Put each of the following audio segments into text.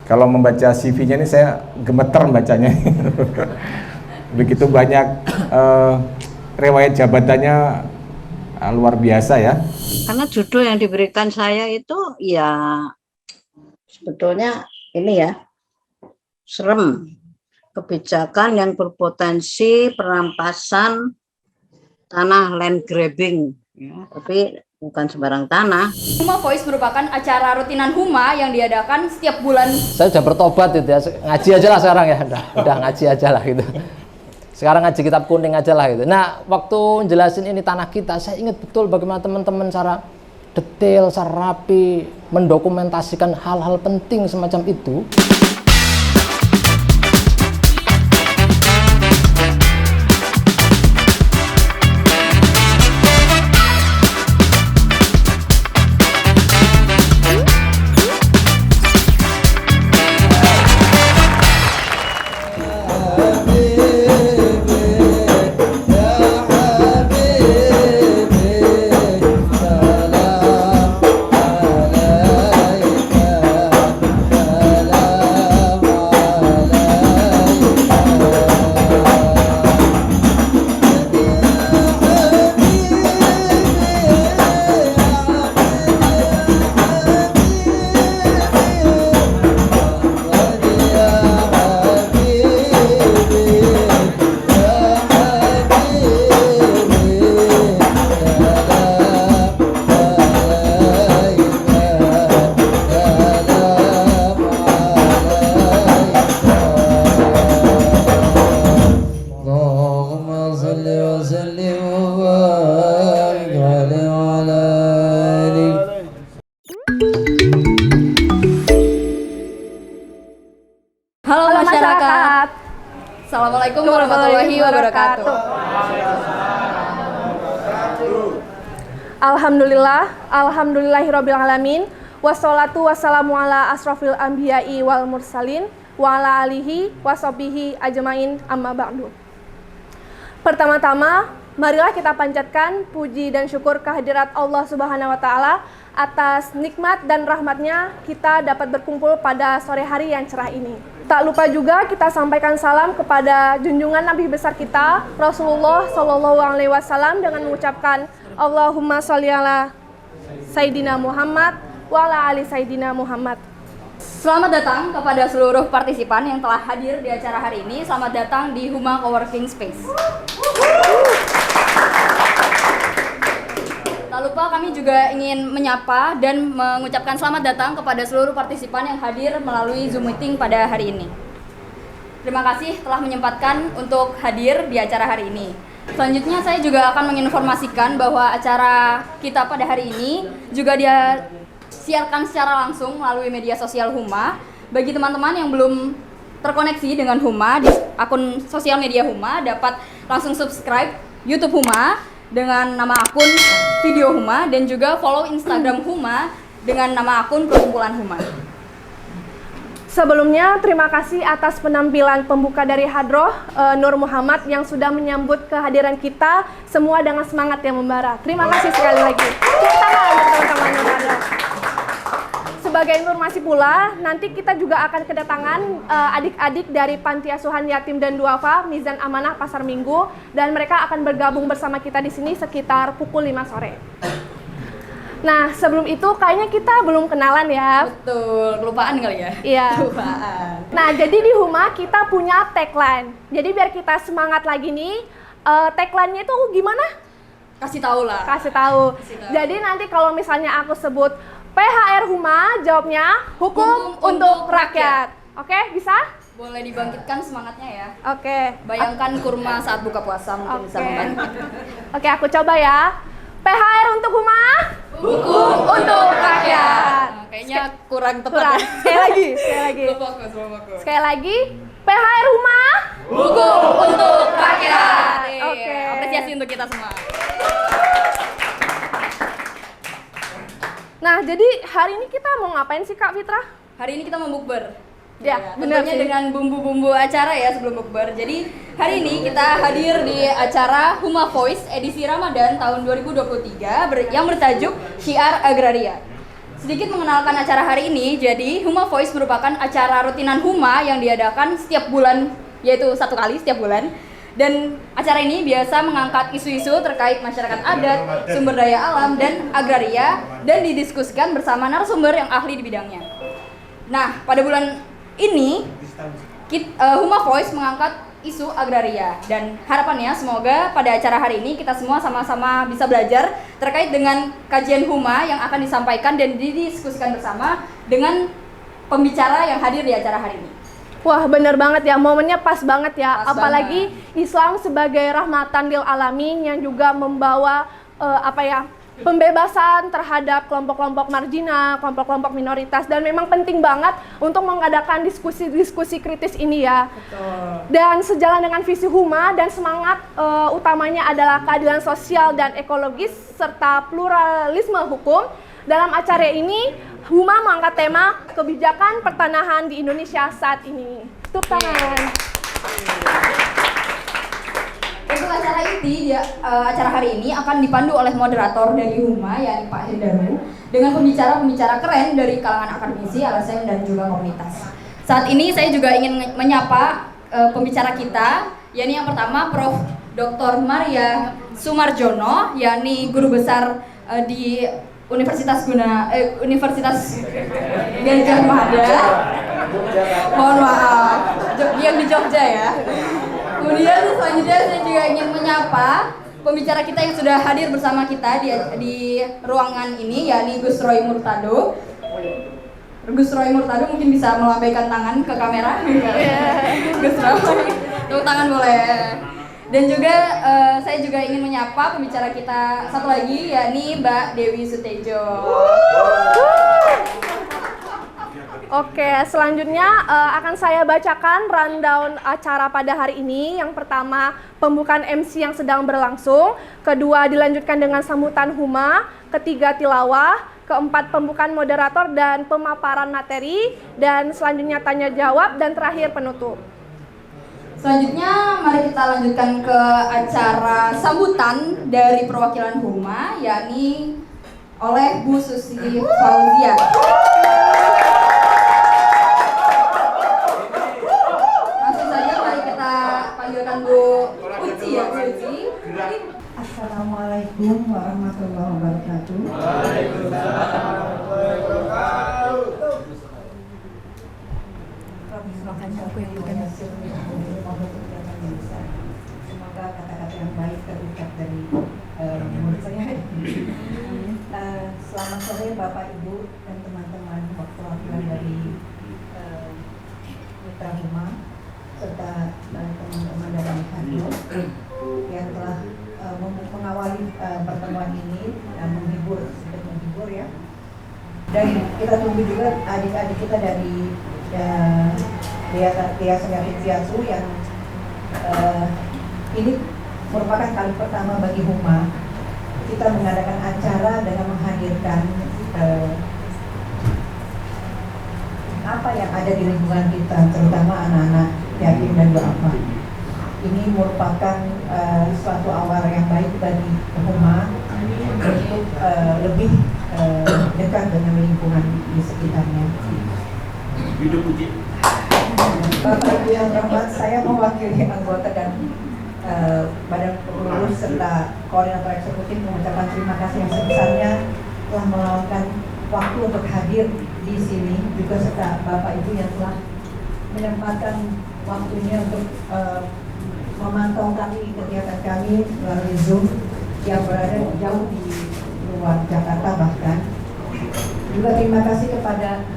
Kalau membaca CV-nya ini saya gemeter bacanya. Begitu banyak riwayat jabatannya luar biasa ya. Karena judul yang diberikan saya itu ya sebetulnya ini ya, serem. Kebijakan yang berpotensi perampasan tanah, land grabbing ya, tapi bukan sembarang tanah. Huma Voice merupakan acara rutinan Huma yang diadakan setiap bulan. Saya sudah bertobat itu ya, ngaji aja lah sekarang ya, udah ngaji aja lah gitu. Sekarang ngaji kitab kuning aja lah gitu. Nah, waktu jelasin ini tanah kita, saya ingat betul bagaimana teman-teman secara detail, secara rapi mendokumentasikan hal-hal penting semacam itu. Halo masyarakat. Assalamualaikum warahmatullahi wabarakatuh. Alhamdulillahirabbil alamin. Wassalatu wassalamu ala asrofil anbiya'i wal mursalin wa ala alihi washabihi ajmain amma ba'du. Pertama-tama, marilah kita panjatkan puji dan syukur kehadirat Allah Subhanahu wa taala atas nikmat dan rahmatnya kita dapat berkumpul pada sore hari yang cerah ini. Tak lupa juga kita sampaikan salam kepada junjungan Nabi besar kita, Rasulullah Shallallahu Alaihi Wasallam dengan mengucapkan Allahumma sholli ala Sayyidina Muhammad wa ala ali Sayyidina Muhammad. Selamat datang kepada seluruh partisipan yang telah hadir di acara hari ini. Selamat datang di Huma Coworking Space. Tak lupa kami juga ingin menyapa dan mengucapkan selamat datang kepada seluruh partisipan yang hadir melalui Zoom meeting pada hari ini. Terima kasih telah menyempatkan untuk hadir di acara hari ini. Selanjutnya saya juga akan menginformasikan bahwa acara kita pada hari ini juga dia siarkan secara langsung melalui media sosial Huma. Bagi teman-teman yang belum terkoneksi dengan Huma di akun sosial media Huma dapat langsung subscribe YouTube Huma dengan nama akun video Huma dan juga follow Instagram Huma dengan nama akun perkumpulan Huma. Sebelumnya, terima kasih atas penampilan pembuka dari Hadroh Nur Muhammad yang sudah menyambut kehadiran kita semua dengan semangat yang membara. Terima kasih sekali lagi. Tepuk tangan untuk teman-teman Nur Hadroh. Sebagai informasi pula, nanti kita juga akan kedatangan adik-adik dari Panti Asuhan Yatim dan Duafa Mizan Amanah Pasar Minggu dan mereka akan bergabung bersama kita di sini sekitar pukul 5 sore. Nah, sebelum itu kayaknya kita belum kenalan ya. Betul, kelupaan kali ya? Iya. Kelupaan. Nah, jadi di Huma kita punya tagline. Jadi biar kita semangat lagi nih, tagline-nya itu gimana? Kasih tahu lah. Kasih tahu. Jadi nanti kalau misalnya aku sebut PHR Huma, jawabnya hukum untuk rakyat. Oke, bisa? Boleh dibangkitkan semangatnya ya. Oke. Bayangkan kurma saat buka puasa mungkin bisa membantu. Oke, aku coba ya. PHR untuk Huma, hukum untuk rakyat. Nah, kayaknya kurang tepat. Kurang. Ya. Sekali lagi, sekali lagi. Fokus. Sekali lagi. PHR Huma, Hukum untuk rakyat. Oke. Apresiasi untuk kita semua. Nah, jadi hari ini kita mau ngapain sih Kak Fitra? Hari ini kita mau bukber. Ya, benar tentunya sih. dengan bumbu-bumbu acara ya sebelum bukber. Jadi hari ini kita hadir di acara Huma Voice edisi Ramadan tahun 2023 yang bertajuk Syiar Agraria. Sedikit mengenalkan acara hari ini, jadi Huma Voice merupakan acara rutinan Huma yang diadakan setiap bulan, yaitu 1 kali setiap bulan. Dan acara ini biasa mengangkat isu-isu terkait masyarakat adat, sumber daya alam, dan agraria, dan didiskusikan bersama narasumber yang ahli di bidangnya. Nah, pada bulan ini, Huma Voice mengangkat isu agraria, dan harapannya semoga pada acara hari ini kita semua sama-sama bisa belajar terkait dengan kajian Huma yang akan disampaikan dan didiskusikan bersama dengan pembicara yang hadir di acara hari ini. Wah, bener banget ya, momennya pas banget ya. Pas Apalagi Islam sebagai rahmatan lil alamin yang juga membawa pembebasan terhadap kelompok-kelompok marginal, kelompok-kelompok minoritas, dan memang penting banget untuk mengadakan diskusi-diskusi kritis ini ya. Betul. Dan sejalan dengan visi Huma dan semangat utamanya adalah keadilan sosial dan ekologis serta pluralisme hukum. Dalam acara ini, Huma mengangkat tema kebijakan pertanahan di Indonesia saat ini. Tepuk tangan. Untuk acara ini, acara hari ini akan dipandu oleh moderator dari Huma, yakni Pak Hendaru, dengan pembicara-pembicara keren dari kalangan akademisi, LSM, dan juga komunitas. Saat ini saya juga ingin menyapa pembicara kita, yakni yang pertama Prof. Dr. Maria Sumarjono, yakni guru besar di Universitas Gadjah Mada. Mohon maaf, yang di Jogja ya. Kemudian selanjutnya saya juga ingin menyapa pembicara kita yang sudah hadir bersama kita di ruangan ini, yakni Gus Roy Murtado. Gus Roy Murtado mungkin bisa melambaikan tangan ke kamera. Gus Roy, tepuk tangan boleh. Dan juga saya juga ingin menyapa pembicara kita satu lagi, yakni Mbak Dewi Sutejo. Oke, selanjutnya akan saya bacakan rundown acara pada hari ini. Yang pertama, pembukaan MC yang sedang berlangsung. Kedua, dilanjutkan dengan sambutan Huma. Ketiga, tilawah. Keempat, pembukaan moderator dan pemaparan materi. Dan selanjutnya tanya jawab. Dan terakhir, penutup. Selanjutnya, mari kita lanjutkan ke acara sambutan dari perwakilan Huma, yakni oleh Bu Susi Fauzia. Langsung saja mari kita panggilkan Bu Uci ya, Bu Uci. Assalamualaikum warahmatullahi wabarakatuh. Semoga kata-kata yang baik terucap dari mulut saya. Selamat sore Bapak Ibu dan teman-teman perwakilan dari Mitra Huma serta teman-teman dari Hadro yang telah mengawali pertemuan ini dan menghibur ya. Dan kita tunggu juga adik-adik kita dari Yayasan Yatim Piatu yang ini merupakan kali pertama bagi Huma kita mengadakan acara dengan menghadirkan apa yang ada di lingkungan kita, terutama anak-anak yatim dan duafa. Ini merupakan suatu awal yang baik bagi Huma untuk lebih dekat dengan lingkungan di sekitarnya. Bapak Ibu yang terhormat, saya mewakili anggota dan Badan Pengurus serta Koordinator Eksekutif mengucapkan terima kasih yang sebesarnya telah meluangkan waktu untuk hadir di sini, juga serta Bapak Ibu yang telah menyempatkan waktunya untuk memantau kami, kegiatan kami melalui Zoom yang berada jauh di luar Jakarta bahkan. Juga terima kasih kepada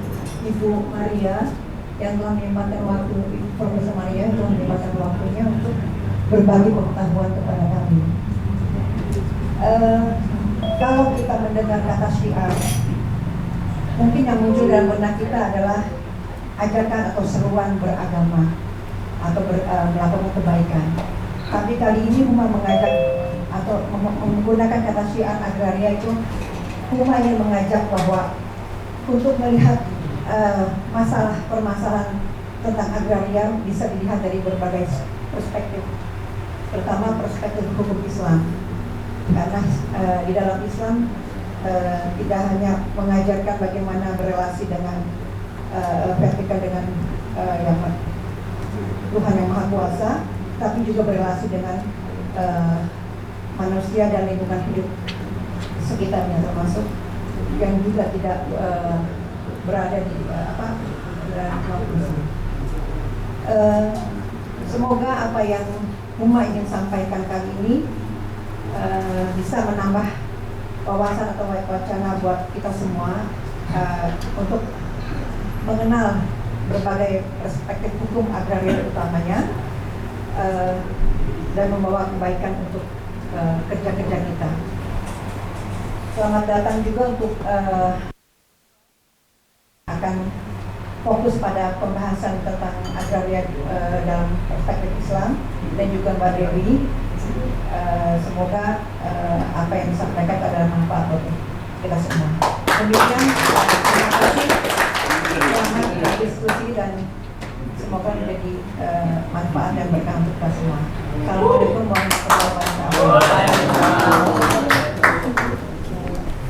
Ibu Maria yang telah menyempatkan waktu, Profesor Maria yang telah menyempatkan waktunya untuk berbagi pengetahuan kepada kami. Kalau kita mendengar kata syiar, mungkin yang muncul dalam benak kita adalah ajakan atau seruan beragama atau melakukan kebaikan. Tapi kali ini Huma mengajak atau menggunakan kata syiar agraria itu, Huma ingin mengajak bahwa untuk melihat masalah permasalahan tentang agraria bisa dilihat dari berbagai perspektif, terutama perspektif hukum Islam, karena di dalam Islam tidak hanya mengajarkan bagaimana berelasi dengan vertikal dengan Tuhan yang Maha Kuasa, tapi juga berelasi dengan manusia dan lingkungan hidup sekitarnya, termasuk yang juga tidak berada di semoga apa yang Huma ingin sampaikan kali ini bisa menambah wawasan atau wacana buat kita semua untuk mengenal berbagai perspektif hukum agraria utamanya dan membawa kebaikan untuk kerja-kerja kita. Selamat datang juga untuk akan fokus pada pembahasan tentang agraria dalam perspektif Islam dan juga Mbak Dewi. Semoga apa yang disampaikan adalah manfaat untuk kita semua. Demikian, terima kasih. Selamat diskusi dan semoga menjadi manfaat dan berkah untuk kita semua. Assalamualaikum warahmatullahi wabarakatuh.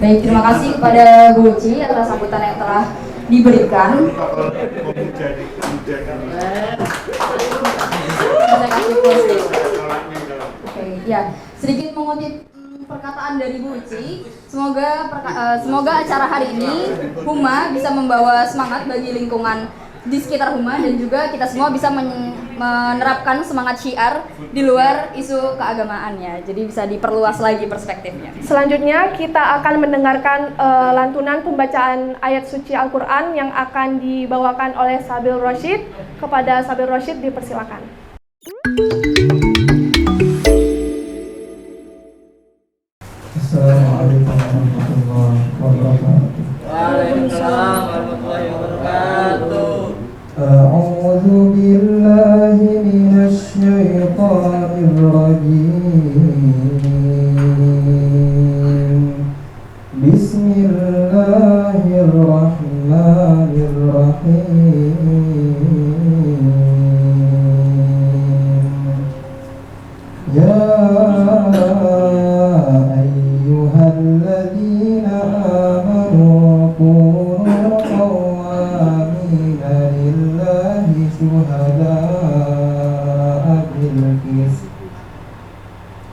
Baik, terima kasih kepada Bu Uci atas sambutan yang telah diberikan. Oke, ya, sedikit mengutip perkataan dari Bu Uci. Semoga acara hari ini Huma bisa membawa semangat bagi lingkungan di sekitar Huma dan juga kita semua bisa menerapkan semangat syiar di luar isu keagamaannya. Jadi bisa diperluas lagi perspektifnya. Selanjutnya kita akan mendengarkan lantunan pembacaan ayat suci Al-Quran yang akan dibawakan oleh Sabil Rosyid. Kepada Sabil Rosyid dipersilakan. Assalamualaikum warahmatullahi wabarakatuh. Waalaikumsalam warahmatullahi wabarakatuh. A'udzu billahi minasy syaithanir rajim. Bismillahirrahmanirrahim. Ya ayyuhalladzina amanu kunu qawwamina lillahi syuhada'a bil qist.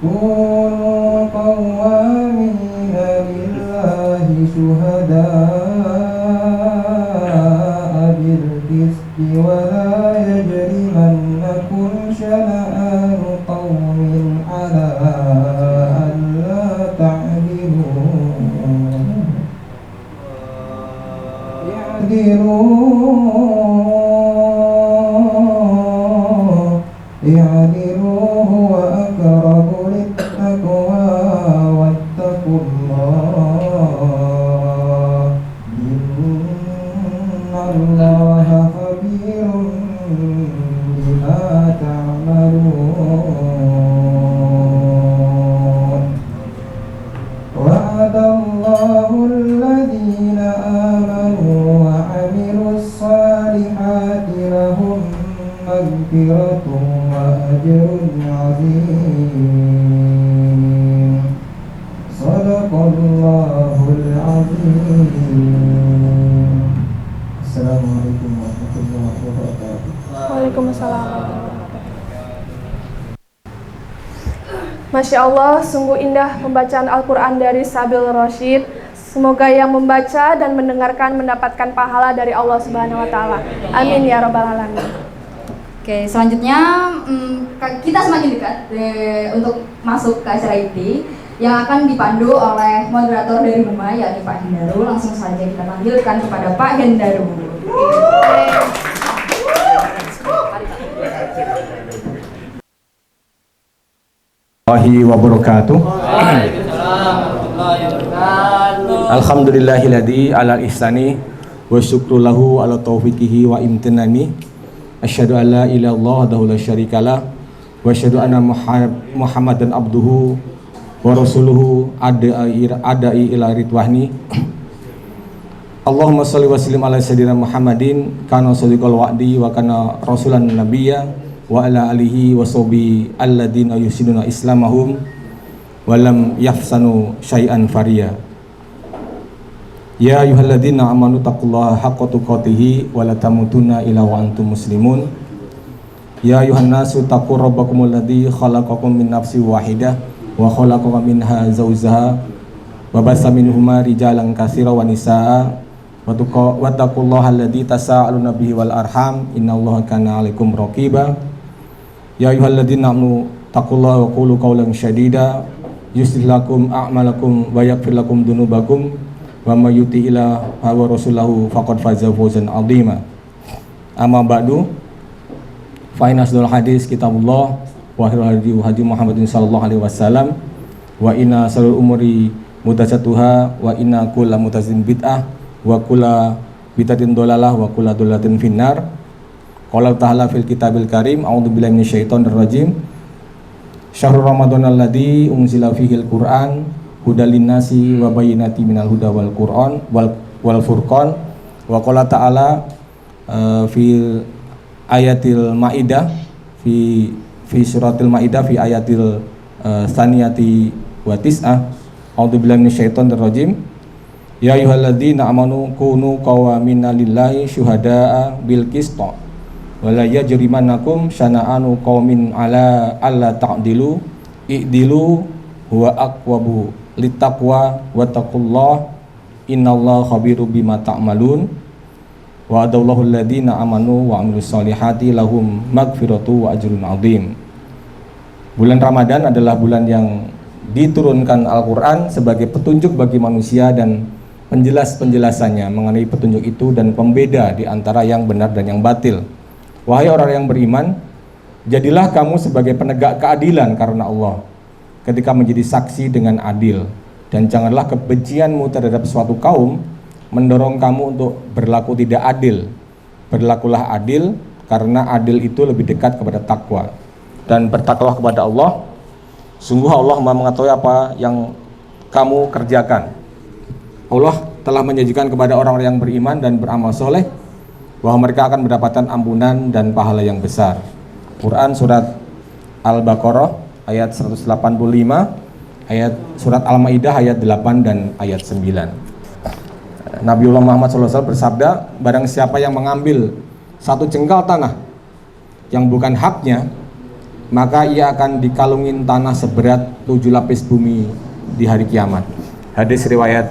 Kunu qawwamina lillahi syuhada'a bil qist wa la yajrimannakum syana'anu qawmin 'ala alla ta'dilu i'dilu huwa aqrabu lit-taqwa wattaqullah innallaha khabirun bima ta'malun. Wa'adallahu alladhina amanu wa 'amilus salihati lahum maghfiratun wa ajrun 'azim. Shadaqallahul 'azim. Assalamualaikum warahmatullahi wabarakatuh. Waalaikumsalam warahmatullahi wabarakatuh. Masya Allah, sungguh indah pembacaan Al-Quran dari Sabil Rosyid. Semoga yang membaca dan mendengarkan mendapatkan pahala dari Allah Subhanahu wa Ta'ala. Amin ya Rabbal Alamin. Oke, selanjutnya kita semakin dekat untuk masuk ke acara inti yang akan dipandu oleh moderator dari Huma, yakni Pak Hendaru. Langsung saja kita panggilkan kepada Pak Hendaru. Warahmatullahi wabarakatuh. Alhamdulillahilladzi ala ihsani wa syukru lahu ala taufiqihi wa imtinani. Asyhadu an la ilaha illallah wahdahu la syarikalah wa asyhadu anna Muhammadan abduhu wa rasuluhu adai ila ridwani. Allahumma shalli wa sallim ala sayyidina Muhammadin kana shadiqal wa'di wa kana rasulan nabiyya wa ala alihi wa sahbihi alladina yusiduna islamahum walam yafsanu syai'an fariya. Ya ayyuhalladzina amanu taqullaha haqqa tuqatih wa la tamutunna illa wa antum muslimun. Ya ayyuhan nasu taqu rabbakumul ladzi khalaqakum min nafsin wahidah wa khalaqa minha zawjaha wa bassa minhuma rijalan katsiran wa nisaa wa taqullaha alladzi tasaaluna bihi wal arham innallaha kana 'alaikum raqiba. Ya ayyuhalladzina amanu taqullaha wa qulu qawlan sadida yuslih lakum a'malakum wa yaghfir lakum dzunubakum wa may yuti ila wa rasulahu faqad faza fawzan 'azima. Amma ba'du, fa inna asdal hadis kitabullah wa khairul hadi Muhammadin sallallahu alaihi wasallam wa inna sharral umuri muhdatsatuha wa inna kulla muhdatsatin bid'ah wa kulla bid'atin dhalalah wa kulla dhalalatin finnar. Qala ta'ala fil kitabil karim a'udzubillahi minasyaitonir rajim. Syahrul ramadhanal ladzi unzila fihil qur'an hudal linnasi wa bayyinatin minal huda wal qur'an wal furqan. Wa qala ta'ala fil ayatil maidah fi suratil maidah fi ayatil saniyati wa tis'ah. A'udzubillahi minasyaitonir rajim. Ya ayyuhalladzina amanu kunu qawamina lillahi syuhada'a bil qist wa la yajrimannakum syana'anu qaumin ala alla ta'dilu i'dilu huwa aqwabu littaqwa wattaqullah innallaha khabirum bima ta'malun. Wa adallahu alladhina amanu wa amilus solihati lahum magfiratu wa ajrun azim. Bulan Ramadan adalah bulan yang diturunkan Al-Quran sebagai petunjuk bagi manusia dan penjelasannya mengenai petunjuk itu dan pembeda di antara yang benar dan yang batil. Wahai orang yang beriman, jadilah kamu sebagai penegak keadilan karena Allah ketika menjadi saksi dengan adil, dan janganlah kebencianmu terhadap suatu kaum mendorong kamu untuk berlaku tidak adil. Berlakulah adil karena adil itu lebih dekat kepada takwa, dan bertakwalah kepada Allah. Sungguh Allah Maha mengetahui apa yang kamu kerjakan. Allah telah menjanjikan kepada orang-orang yang beriman dan beramal soleh bahwa mereka akan mendapatkan ampunan dan pahala yang besar. Quran surat Al-Baqarah ayat 185, ayat surat Al-Maidah ayat 8 dan ayat 9. Nabiullah Muhammad SAW bersabda, barang siapa yang mengambil satu jengkal tanah yang bukan haknya, maka ia akan dikalungin tanah seberat 7 lapis bumi di hari kiamat. Hadis riwayat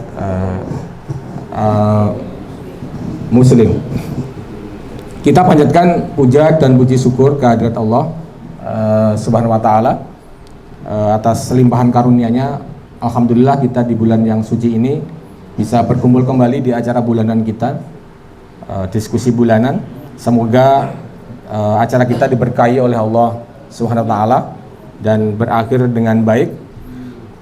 Muslim. Kita panjatkan puja dan puji syukur kehadirat Allah Subhanahu wa taala atas limpahan karunia-Nya. Alhamdulillah kita di bulan yang suci ini bisa berkumpul kembali di acara bulanan kita, diskusi bulanan. Semoga acara kita diberkahi oleh Allah Subhanahu wa taala dan berakhir dengan baik.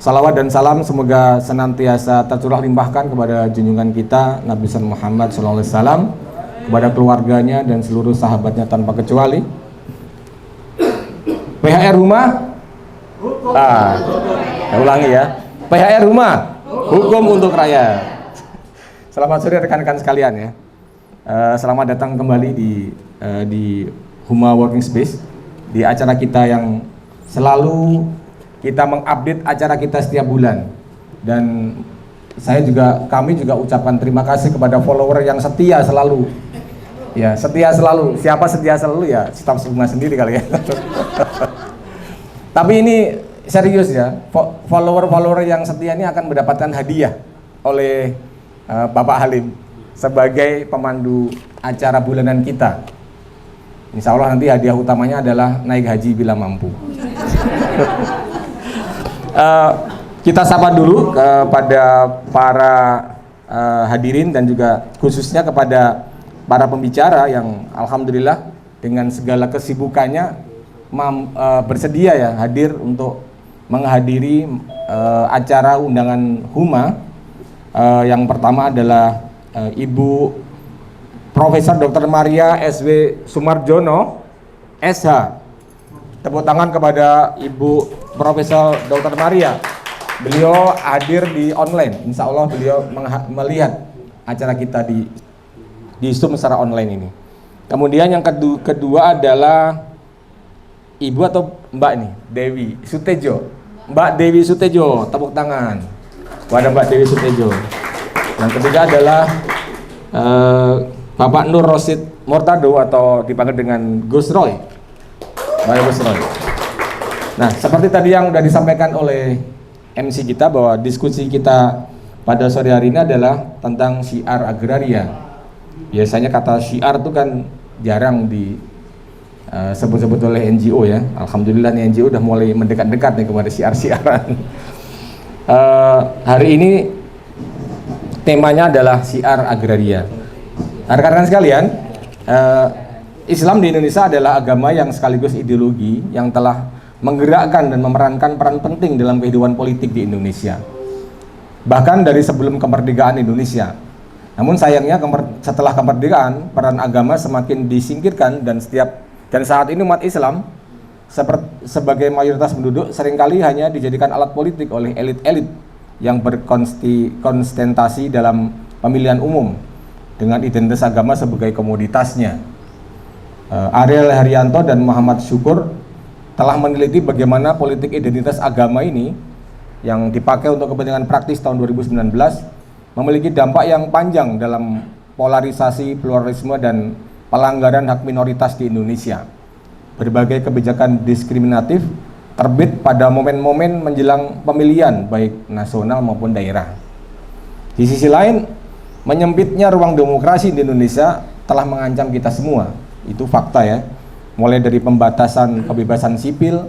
Salawat dan salam semoga senantiasa tercurah limpahkan kepada junjungan kita Nabi Muhammad SAW, kepada keluarganya dan seluruh sahabatnya tanpa kecuali. PHR rumah, saya ulangi ya, PHR rumah, hukum untuk rakyat. Selamat sore rekan-rekan sekalian ya. Selamat datang kembali di Huma Working Space, di acara kita yang selalu kita mengupdate acara kita setiap bulan. Dan kami juga ucapkan terima kasih kepada follower yang setia selalu. Ya, setia selalu. Siapa setia selalu ya? Staf Sukma sendiri kali ya. Tapi ini serius ya. Follower yang setia ini akan mendapatkan hadiah oleh Bapak Halim sebagai pemandu acara bulanan kita. Insya Allah nanti hadiah utamanya adalah naik haji bila mampu. Kita sapa dulu kepada para hadirin dan juga khususnya kepada para pembicara yang alhamdulillah dengan segala kesibukannya bersedia ya hadir untuk menghadiri acara undangan Huma. Yang pertama adalah Ibu Profesor Dr. Maria S.W. Sumarjono, SH. Tepuk tangan kepada Ibu Profesor Dr. Maria. Beliau hadir di online. Insya Allah beliau melihat acara kita di Zoom secara online ini. Kemudian yang kedua adalah Ibu atau Mbak nih, Dewi Sutejo. Mbak Dewi Sutejo, tepuk tangan kepada Mbak Dewi Sutejo. Yang ketiga adalah Bapak Nur Rosid Murtado atau dipanggil dengan Gus Roy. Baik Gus Roy. Nah, seperti tadi yang sudah disampaikan oleh MC kita bahwa diskusi kita pada sore hari ini adalah tentang syiar agraria. Biasanya kata syiar itu kan jarang disebut-sebut oleh NGO ya. Alhamdulillah nih NGO udah mulai mendekat-dekat nih kepada syiar-syiaran. Hari ini temanya adalah syiar agraria. Rekan-rekan sekalian, Islam di Indonesia adalah agama yang sekaligus ideologi yang telah menggerakkan dan memerankan peran penting dalam kehidupan politik di Indonesia. Bahkan dari sebelum kemerdekaan Indonesia. Namun sayangnya setelah kemerdekaan, peran agama semakin disingkirkan dan saat ini umat Islam sebagai mayoritas penduduk seringkali hanya dijadikan alat politik oleh elit-elit yang berkonsentrasi dalam pemilihan umum dengan identitas agama sebagai komoditasnya. Ariel Haryanto dan Muhammad Syukur telah meneliti bagaimana politik identitas agama ini yang dipakai untuk kepentingan praktis tahun 2019 memiliki dampak yang panjang dalam polarisasi, pluralisme, dan pelanggaran hak minoritas di Indonesia. Berbagai kebijakan diskriminatif terbit pada momen-momen menjelang pemilihan baik nasional maupun daerah. Di sisi lain, menyempitnya ruang demokrasi di Indonesia telah mengancam kita semua. Itu fakta ya. Mulai dari pembatasan kebebasan sipil,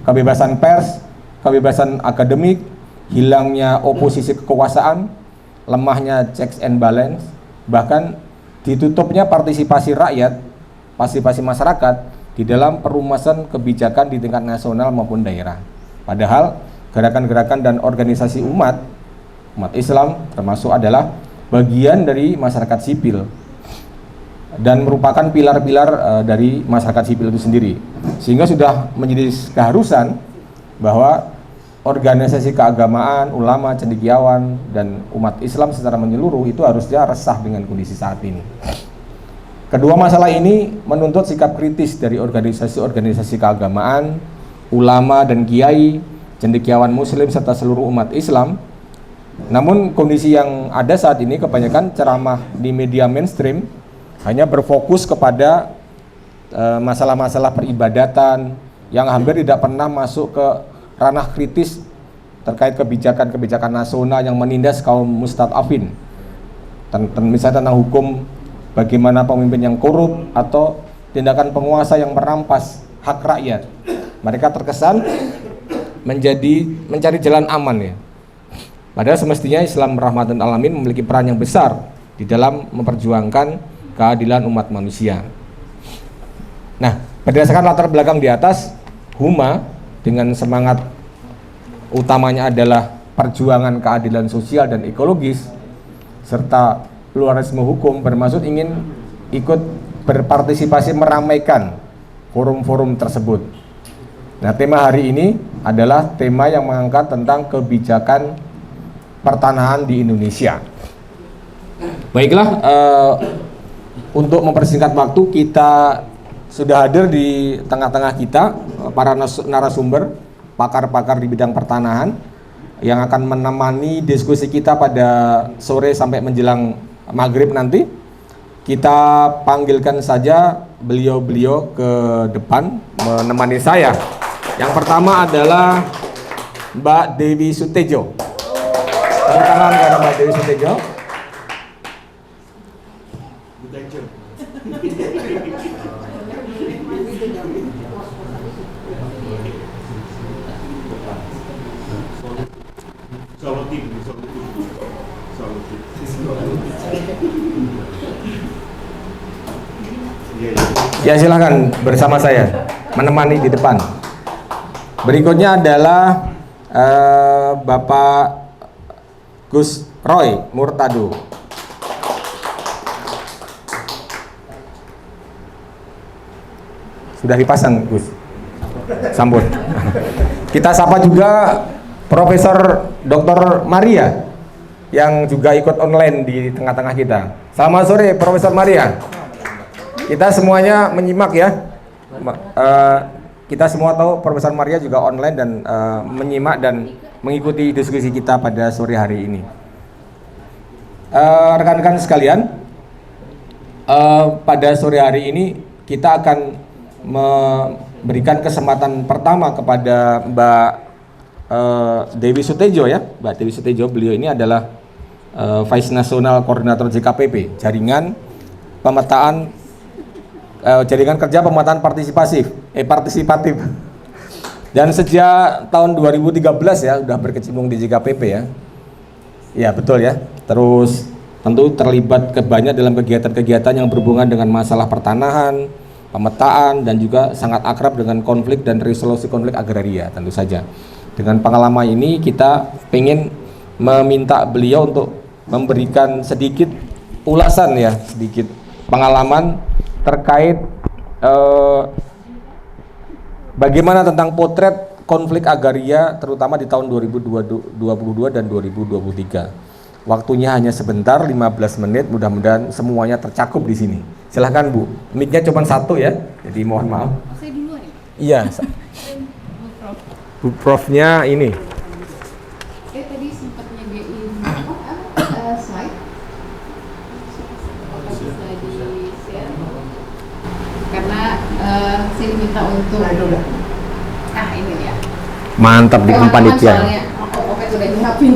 kebebasan pers, kebebasan akademik, hilangnya oposisi kekuasaan, lemahnya checks and balance, bahkan ditutupnya partisipasi rakyat, partisipasi masyarakat di dalam perumusan kebijakan di tingkat nasional maupun daerah. Padahal gerakan-gerakan dan organisasi umat Islam termasuk adalah bagian dari masyarakat sipil dan merupakan pilar-pilar dari masyarakat sipil itu sendiri, sehingga sudah menjadi keharusan bahwa organisasi keagamaan, ulama, cendekiawan, dan umat Islam secara menyeluruh itu harusnya resah dengan kondisi saat ini. Kedua masalah ini menuntut sikap kritis dari organisasi-organisasi keagamaan, ulama dan kiai, cendekiawan muslim serta seluruh umat Islam. Namun kondisi yang ada saat ini kebanyakan ceramah di media mainstream hanya berfokus kepada masalah-masalah peribadatan yang hampir tidak pernah masuk ke ranah kritis terkait kebijakan-kebijakan nasional yang menindas kaum mustadafin. Misalnya tentang hukum bagaimana pemimpin yang korup atau tindakan penguasa yang merampas hak rakyat. Mereka terkesan mencari jalan aman ya. Padahal semestinya Islam rahmatan alamin memiliki peran yang besar di dalam memperjuangkan keadilan umat manusia. Nah, berdasarkan latar belakang di atas, Huma dengan semangat utamanya adalah perjuangan keadilan sosial dan ekologis serta pluralisme hukum bermaksud ingin ikut berpartisipasi meramaikan forum-forum tersebut. Nah, tema hari ini adalah tema yang mengangkat tentang kebijakan pertanahan di Indonesia. Baiklah, untuk mempersingkat waktu, kita sudah hadir di tengah-tengah kita para narasumber, pakar-pakar di bidang pertanahan yang akan menemani diskusi kita pada sore sampai menjelang maghrib nanti. Kita panggilkan saja beliau-beliau ke depan menemani saya. Yang pertama adalah Mbak Dewi Sutejo. Tepuk tangan kepada Mbak Dewi Sutejo. Ya, silahkan bersama saya menemani di depan. Berikutnya adalah Bapak Gus Roy Murtado. Sudah dipasang Gus, sambut. Kita sapa juga Profesor Dr. Maria yang juga ikut online di tengah-tengah kita. Selamat sore Profesor Maria. Kita semuanya menyimak ya. Kita semua tahu Profesor Maria juga online dan menyimak dan mengikuti diskusi kita pada sore hari ini. rekan-rekan sekalian, pada sore hari ini kita akan memberikan kesempatan pertama kepada Mbak Dewi Sutejo ya. Mbak Dewi Sutejo, beliau ini adalah Vice Nasional Koordinator JKPP, jaringan pemetaan jaringan kerja pemetaan partisipatif. Dan sejak tahun 2013 ya udah berkecimpung di JKPP ya. Ya betul ya. Terus tentu terlibat banyak dalam kegiatan-kegiatan yang berhubungan dengan masalah pertanahan, pemetaan, dan juga sangat akrab dengan konflik dan resolusi konflik agraria tentu saja. Dengan pengalaman ini kita ingin meminta beliau untuk memberikan sedikit ulasan ya, sedikit pengalaman terkait bagaimana tentang potret konflik agraria terutama di tahun 2022 dan 2023. Waktunya hanya sebentar, 15 menit, mudah-mudahan semuanya tercakup di sini. Silahkan Bu, mic-nya cuma satu ya, jadi mohon maaf. Saya duluan Iya, ya? Bu Prof-nya ini. Tadi sempat nyediain slide. Apakah bisa di-share? Karena saya diminta untuk ini dia. Mantap di panitia. Soalnya Oke udah nyiapin.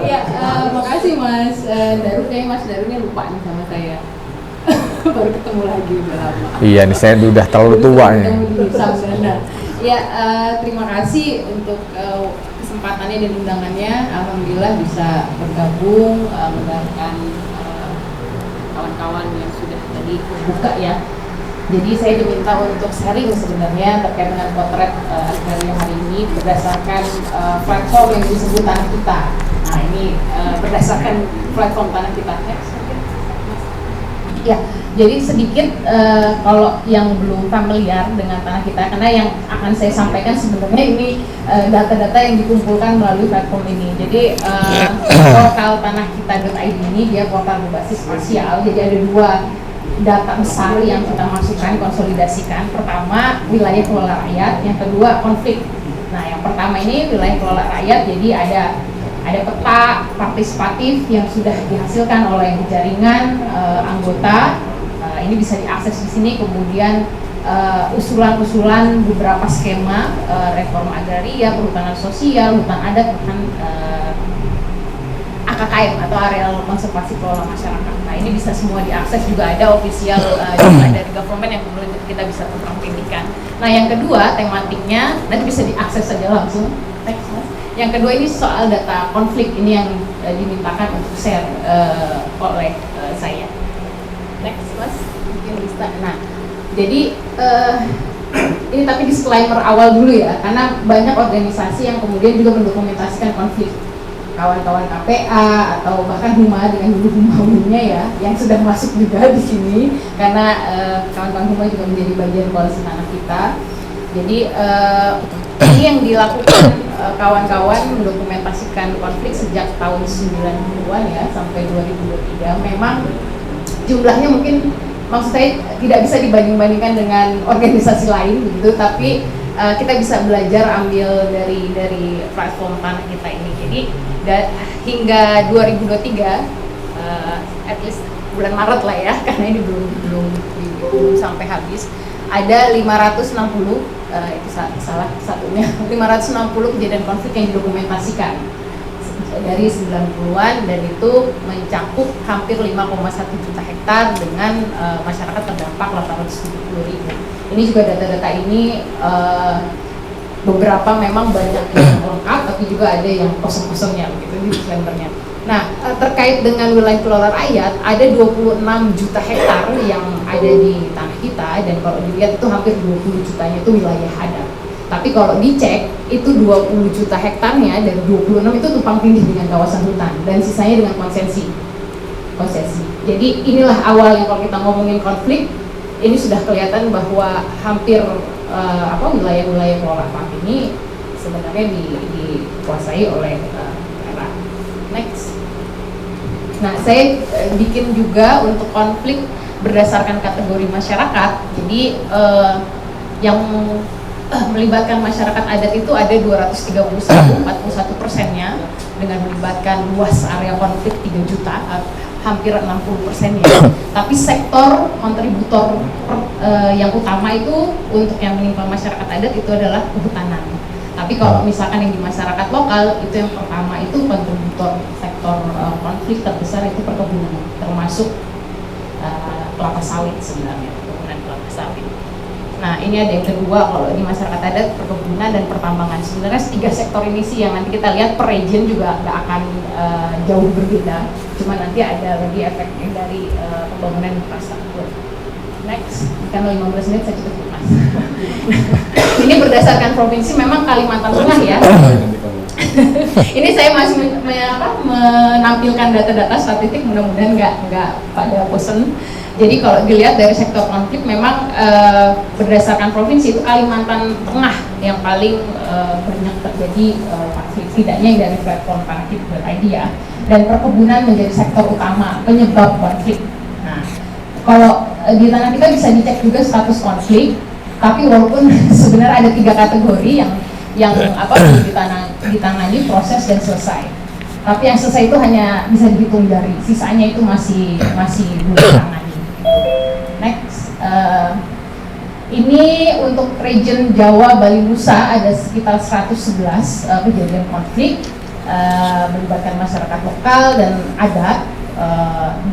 Ya, makasih Mas Daru. Kayaknya Mas Daru ini lupa nih sama saya. Baru ketemu lagi udah lama. Iya nih, saya udah terlalu tua nih. Ya, terima kasih untuk kesempatannya dan undangannya. Alhamdulillah bisa bergabung mendengarkan kawan-kawan yang sudah tadi buka ya. Jadi saya diminta untuk sharing sebenarnya terkait dengan potret agraria hari ini berdasarkan platform yang disebut Tanah Kita. Nah ini berdasarkan platform Tanah Kita. Ya, jadi sedikit kalau yang belum familiar dengan Tanah Kita, karena yang akan saya sampaikan sebenarnya ini data-data yang dikumpulkan melalui platform ini. Jadi portal tanahkita.id ini dia portal berbasis spasial. Jadi ada dua data besar yang kita masukkan, konsolidasikan. Pertama wilayah kelola rakyat, yang kedua konflik. Nah yang pertama ini wilayah kelola rakyat, jadi ada peta partisipatif yang sudah dihasilkan oleh jaringan anggota. Ini bisa diakses di sini. Kemudian usulan-usulan beberapa skema reforma agraria, perhutanan sosial, hutan adat, bahkan AKKM atau areal konservasi kelola masyarakat. Nah ini bisa semua diakses, juga ada official dari government yang kemudian kita bisa pilihkan. Nah yang kedua tematiknya nanti bisa diakses saja langsung. Next, Mas. Yang kedua ini soal data konflik, ini yang dimintakan untuk share oleh saya. Next, Mas. Mungkin bisa. Nah jadi ini tapi disclaimer awal dulu ya, karena banyak organisasi yang kemudian juga mendokumentasikan konflik. Kawan-kawan KPA atau bahkan Huma dengan dulu Huma-nya ya, yang sudah masuk juga di sini karena kawan-kawan Huma juga menjadi bagian koalisi Tanah Kita. Jadi ini yang dilakukan kawan-kawan mendokumentasikan konflik sejak tahun 90-an ya sampai 2023. Memang jumlahnya mungkin maksud saya tidak bisa dibanding-bandingkan dengan organisasi lain begitu, tapi kita bisa belajar ambil dari platform Tanah Kita ini. Jadi hingga 2023 at least bulan Maret lah ya, karena ini belum sampai habis, ada 560 itu salah satunya 560 kejadian konflik yang didokumentasikan dari 90-an, dan itu mencakup hampir 5,1 juta hektar dengan masyarakat terdampak 870.000. Ini juga data-data ini beberapa memang banyak yang lengkap, tapi juga ada yang kosong-kosongnya begitu di disclaimer-nya. Nah, terkait dengan wilayah kelola rakyat, ada 26 juta hektar yang ada di Tanah Kita, dan kalau dilihat itu hampir 20 jutanya itu wilayah adat. Tapi kalau dicek, itu 20 juta hektarnya dari 26 itu tumpang tindih dengan kawasan hutan, dan sisanya dengan konsesi. Jadi inilah awal yang kalau kita ngomongin konflik, ini sudah kelihatan bahwa hampir wilayah-wilayah kelola park ini sebenarnya dikuasai oleh daerah. Next. Nah, saya bikin juga untuk konflik berdasarkan kategori masyarakat. Jadi yang melibatkan masyarakat adat itu ada 231, 41%-nya, dengan melibatkan luas area konflik 3 juta, hampir 60%-nya. Tapi sektor kontributor yang utama itu untuk yang menimpa masyarakat adat itu adalah kehutanan. Tapi kalau misalkan yang di masyarakat lokal itu yang pertama itu kontributor sektor konflik terbesar itu perkebunan, termasuk kelapa sawit sebenarnya, perkebunan kelapa sawit. Nah ini ada yang kedua, kalau di masyarakat adat perkebunan dan pertambangan. Sebenarnya 3 sektor ini sih yang nanti kita lihat per region juga nggak akan jauh berbeda, cuma nanti ada lagi efeknya dari pembangunan infrastruktur. Next, karena 15 menit saya cukup mas. Ini berdasarkan provinsi, memang Kalimantan Tengah ya. Ini saya masih menampilkan data-data statistik, mudah-mudahan nggak pada bosen. Jadi kalau dilihat dari sektor konflik, memang berdasarkan provinsi itu Kalimantan Tengah yang paling banyak terjadi konflik, setidaknya yang dari platform Tanakit.id ya. Dan perkebunan menjadi sektor utama penyebab konflik. Nah, kalau di tanah kita bisa dicek juga status konflik, tapi walaupun sebenarnya ada 3 kategori yang ditangani, proses dan selesai. Tapi yang selesai itu hanya bisa dihitung jari, sisanya itu masih belum ditangani. Next, ini untuk region Jawa, Bali, Nusa ada sekitar 111 kejadian konflik melibatkan masyarakat lokal dan adat.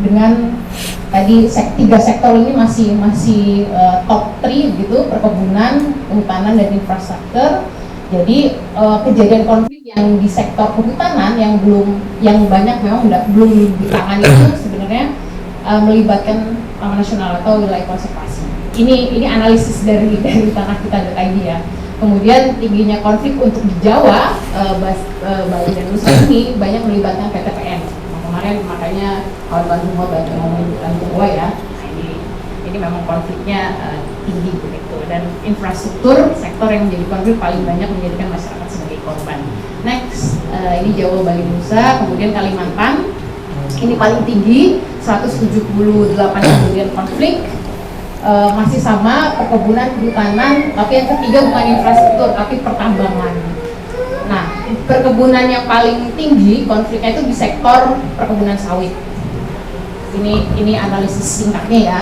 Dengan tadi 3 sektor ini masih top 3 gitu, perkebunan, kehutanan dan infrastruktur. Jadi kejadian konflik yang di sektor kehutanan yang banyak memang belum ditangani itu sebenarnya melibatkan Taman Nasional atau wilayah konservasi. Ini analisis dari tanahkita.id ya. Kemudian tingginya konflik untuk di Jawa, Bali dan Nusa ini banyak melibatkan PTPN. Kemarin makanya kawan-kawan semua banyak ngomongin tentang Jawa ya. Nah, ini memang konfliknya tinggi begitu, dan infrastruktur sektor yang menjadi konflik paling banyak menjadikan masyarakat sebagai korban. Next, ini Jawa, Bali, Nusa, kemudian Kalimantan. Ini paling tinggi 178 kejadian konflik. Masih sama perkebunan, kehutanan, tapi yang ketiga bukan infrastruktur tapi pertambangan. Nah, perkebunan yang paling tinggi konfliknya itu di sektor perkebunan sawit. Ini analisis singkatnya ya,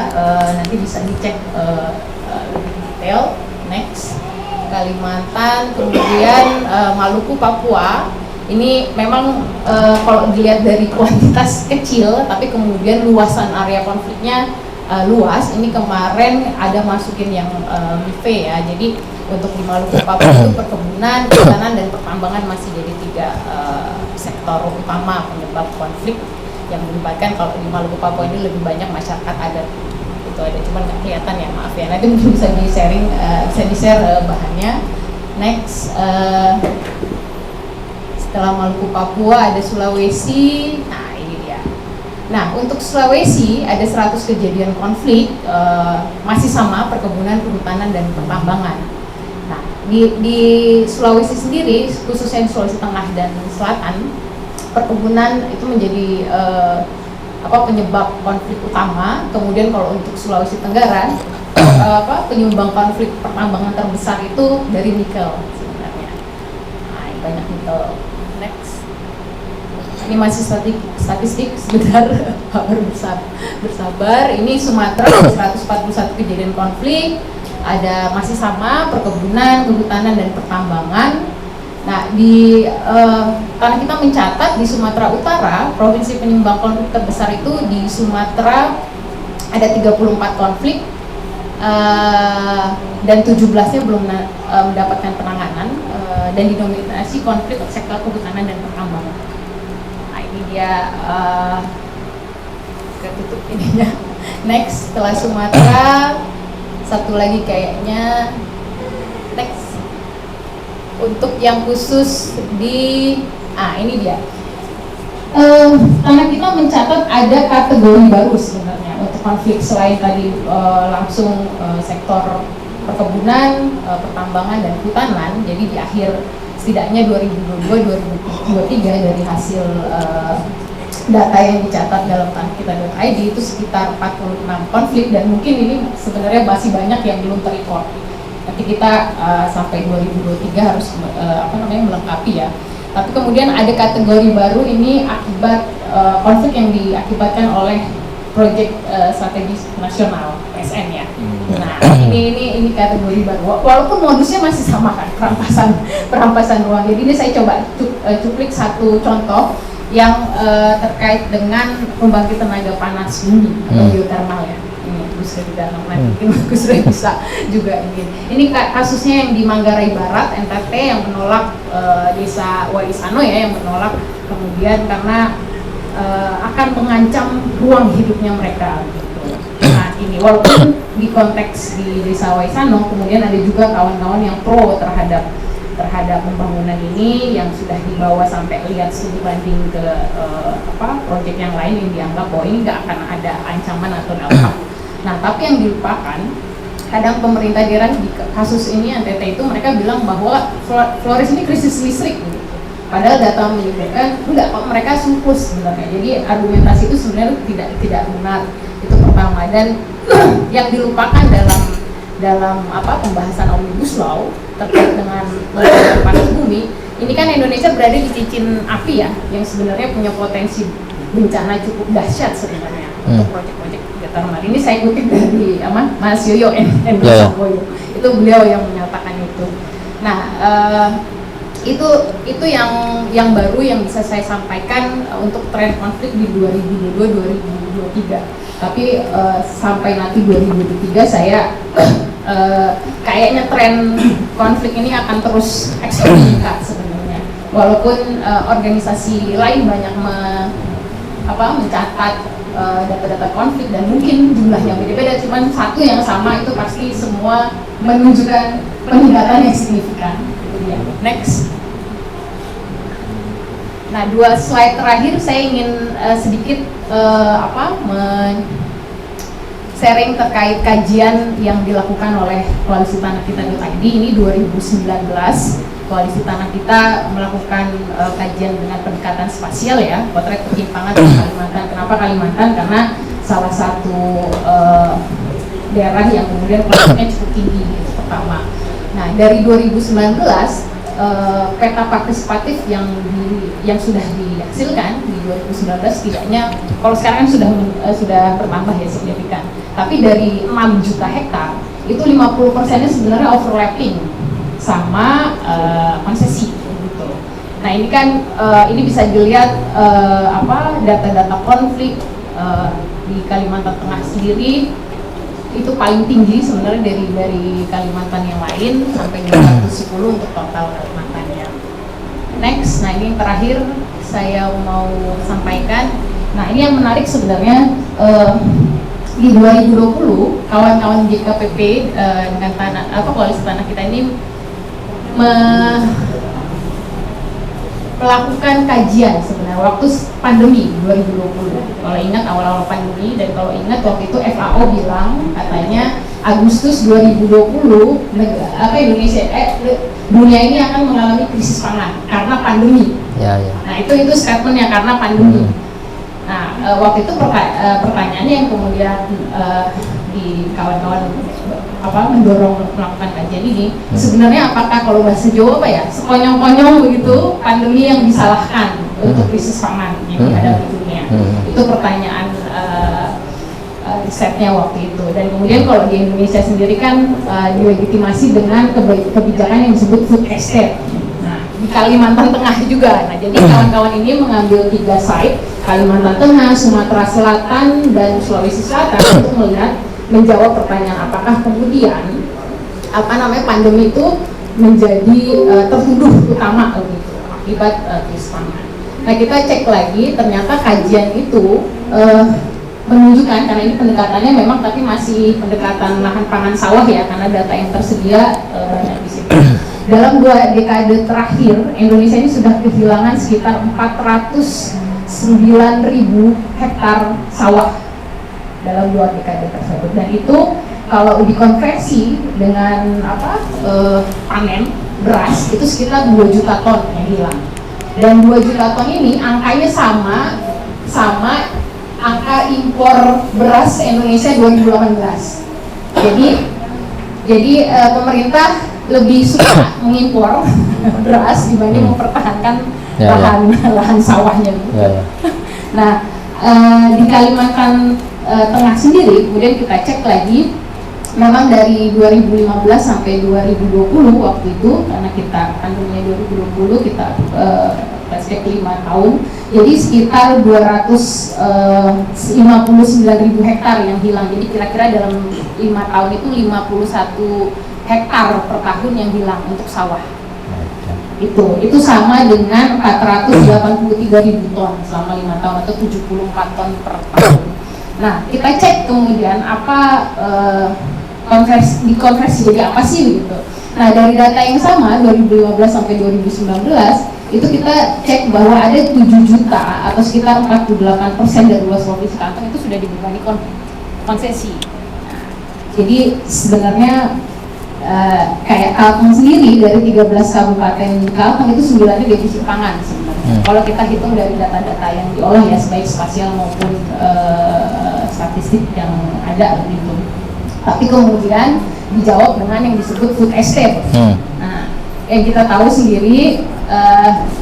nanti bisa dicek lebih detail. Next, Kalimantan, kemudian Maluku, Papua. Ini memang kalau dilihat dari kuantitas kecil, tapi kemudian luasan area konfliknya luas. Ini kemarin ada masukin yang MIFE ya, jadi untuk di Maluku Papua itu perkebunan, kehutanan dan pertambangan masih jadi 3 sektor utama penyebab konflik yang melibatkan. Kalau di Maluku Papua ini lebih banyak masyarakat adat itu ada, cuman nggak kelihatan ya, maaf ya, nanti mungkin bisa di-share bahannya. Next, setelah Maluku Papua ada Sulawesi. Nah ini dia. Nah untuk Sulawesi ada 100 kejadian konflik, masih sama perkebunan, kehutanan dan pertambangan. Nah, di Sulawesi sendiri, khususnya di Sulawesi Tengah dan Selatan, perkebunan itu menjadi penyebab konflik utama. Kemudian kalau untuk Sulawesi Tenggara, penyumbang konflik pertambangan terbesar itu dari nikel sebenarnya. Nah, banyak nikel. Next, ini masih statistik sebentar, bersabar. Ini Sumatera 141 kejadian konflik. Ada masih sama perkebunan, kehutanan dan pertambangan. Nah, karena kita mencatat di Sumatera Utara, provinsi penyumbang konflik terbesar itu di Sumatera ada 34 konflik, dan 17-nya belum mendapatkan penanganan, dan didominasi konflik sektor kehutanan dan pertambangan. Nah, ini dia ketutup ininya. Next, setelah Sumatera satu lagi kayaknya. Next, untuk yang khusus di ini dia. Karena kita mencatat ada kategori baru sebenarnya untuk konflik selain tadi langsung sektor perkebunan, pertambangan dan kehutanan. Jadi di akhir setidaknya 2022-2023 dari hasil data yang dicatat dalam tanahkita.id itu sekitar 46 konflik, dan mungkin ini sebenarnya masih banyak yang belum terrecord. Nanti kita sampai 2023 harus melengkapi ya. Tapi kemudian ada kategori baru ini akibat konflik yang diakibatkan oleh proyek strategis nasional PSN ya. Nah ini kategori baru. Walaupun modusnya masih sama kan, perampasan ruang. Jadi ini saya coba cuplik satu contoh yang terkait dengan pembangkit tenaga panas bumi atau geothermal ya. Bisa tidak mungkin Gus Ray bisa juga ini. Ini kasusnya yang di Manggarai Barat NTT yang menolak desa Waisano ya, yang menolak kemudian karena akan mengancam ruang hidupnya mereka gitu. Nah ini walaupun di konteks di desa Waisano kemudian ada juga kawan-kawan yang pro terhadap pembangunan ini yang sudah dibawa sampai lihat studi banding ke proyek yang lain yang dianggap bahwa ini nggak akan ada ancaman atau dampak. Nah, tapi yang dilupakan, kadang pemerintah daerah di kasus ini NTT itu mereka bilang bahwa Flores ini krisis listrik. Gitu. Padahal data menunjukkan enggak, kok mereka surplus sebenarnya. Jadi argumentasi itu sebenarnya tidak benar. Itu pertama. Dan yang dilupakan dalam pembahasan Omnibus Law terkait dengan panas bumi, ini kan Indonesia berada di cincin api ya, yang sebenarnya punya potensi bencana cukup dahsyat sebenarnya untuk proyek-proyek geothermal. Ini saya kutip dari Mas Yoyo Samboyo. Itu beliau yang menyatakan itu. Nah, itu yang baru yang bisa saya sampaikan untuk tren konflik di 2022-2023. Tapi sampai nanti 2023 saya kayaknya tren konflik ini akan terus meningkat sebenarnya. Walaupun organisasi lain banyak mencatat data-data konflik dan mungkin jumlahnya beda-beda, cuman satu yang sama itu pasti semua menunjukkan peningkatan yang signifikan. Next. Nah, 2 slide terakhir saya ingin sedikit sharing terkait kajian yang dilakukan oleh Koalisi Tanah Kita.id. Ini 2019. Koalisi Tanah Kita melakukan kajian dengan pendekatan spasial ya, potret ketimpangan di Kalimantan. Kenapa Kalimantan? Karena salah satu daerah yang kemudian konfliknya cukup tinggi itu pertama. Nah, dari 2019 peta partisipatif yang sudah dihasilkan di 2019 setidaknya, kalau sekarang kan sudah bertambah ya signifikan. Tapi dari 6 juta hektar itu 50%-nya sebenarnya overlapping sama konsesi gitu. Nah ini kan ini bisa dilihat data-data konflik di Kalimantan Tengah sendiri itu paling tinggi sebenarnya dari Kalimantan yang lain sampai 210 untuk total Kalimantannya. Next, nah ini yang terakhir saya mau sampaikan. Nah ini yang menarik sebenarnya di 2020 kawan-kawan JKPP dengan Koalisi Tanah Kita ini melakukan kajian sebenarnya waktu pandemi 2020. Kalau ingat awal-awal pandemi, dan kalau ingat waktu itu FAO bilang katanya Agustus 2020 dunia ini akan mengalami krisis pangan karena pandemi. Ya. Nah itu statementnya karena pandemi. Nah waktu itu pertanyaannya yang kemudian di kawan-kawan mendorong melakukan kajian ini, sebenarnya apakah kalau bahasa Jawa sekonyong-konyong begitu pandemi yang disalahkan untuk krisis pangan yang ada di dunia? Itu pertanyaan risetnya waktu itu. Dan kemudian kalau di Indonesia sendiri kan dilegitimasi dengan kebijakan yang disebut food estate. Nah di Kalimantan Tengah juga. Nah jadi kawan-kawan ini mengambil 3 site, Kalimantan Tengah, Sumatera Selatan, dan Sulawesi Selatan untuk menjawab pertanyaan apakah kemudian pandemi itu menjadi tertuduh utama gitu akibat krisis pangan. Nah kita cek lagi, ternyata kajian itu menunjukkan, karena ini pendekatannya memang tapi masih pendekatan lahan pangan sawah ya, karena data yang tersedia banyak di situ. Dalam 2 dekade terakhir Indonesia ini sudah kehilangan sekitar 409.000 hektar sawah dalam 2 dekade tersebut, dan itu kalau dikonversi dengan panen beras itu sekitar 2 juta ton yang hilang. Dan 2 juta ton ini angkanya sama angka impor beras Indonesia 2018. Jadi Jadi pemerintah lebih suka mengimpor beras dibanding mempertahankan lahan sawahnya. Nah, di Kalimantan Tengah sendiri, kemudian kita cek lagi, memang dari 2015 sampai 2020 waktu itu, karena kita pandeminya 2020, kita cek 5 tahun, jadi sekitar 259.000 hektar yang hilang. Jadi kira-kira dalam 5 tahun itu 51 hektar per tahun yang hilang untuk sawah. Itu sama dengan 483.000 ton selama 5 tahun atau 74 ton per tahun. Nah, kita cek kemudian apa dikonversi jadi apa sih gitu. Nah, dari data yang sama 2015 sampai 2019 itu kita cek bahwa ada 7 juta atau sekitar 48% dari luas provinsi Kalteng itu sudah dibebani konsesi. Jadi sebenarnya kayak Kalteng sendiri dari 13 kabupaten Kalteng itu 9-nya defisit pangan sebenarnya. Kalau kita hitung dari data-data yang diolah ya, baik spasial maupun statistik yang ada gitu. Tapi kemudian dijawab dengan yang disebut food estate. Nah, yang kita tahu sendiri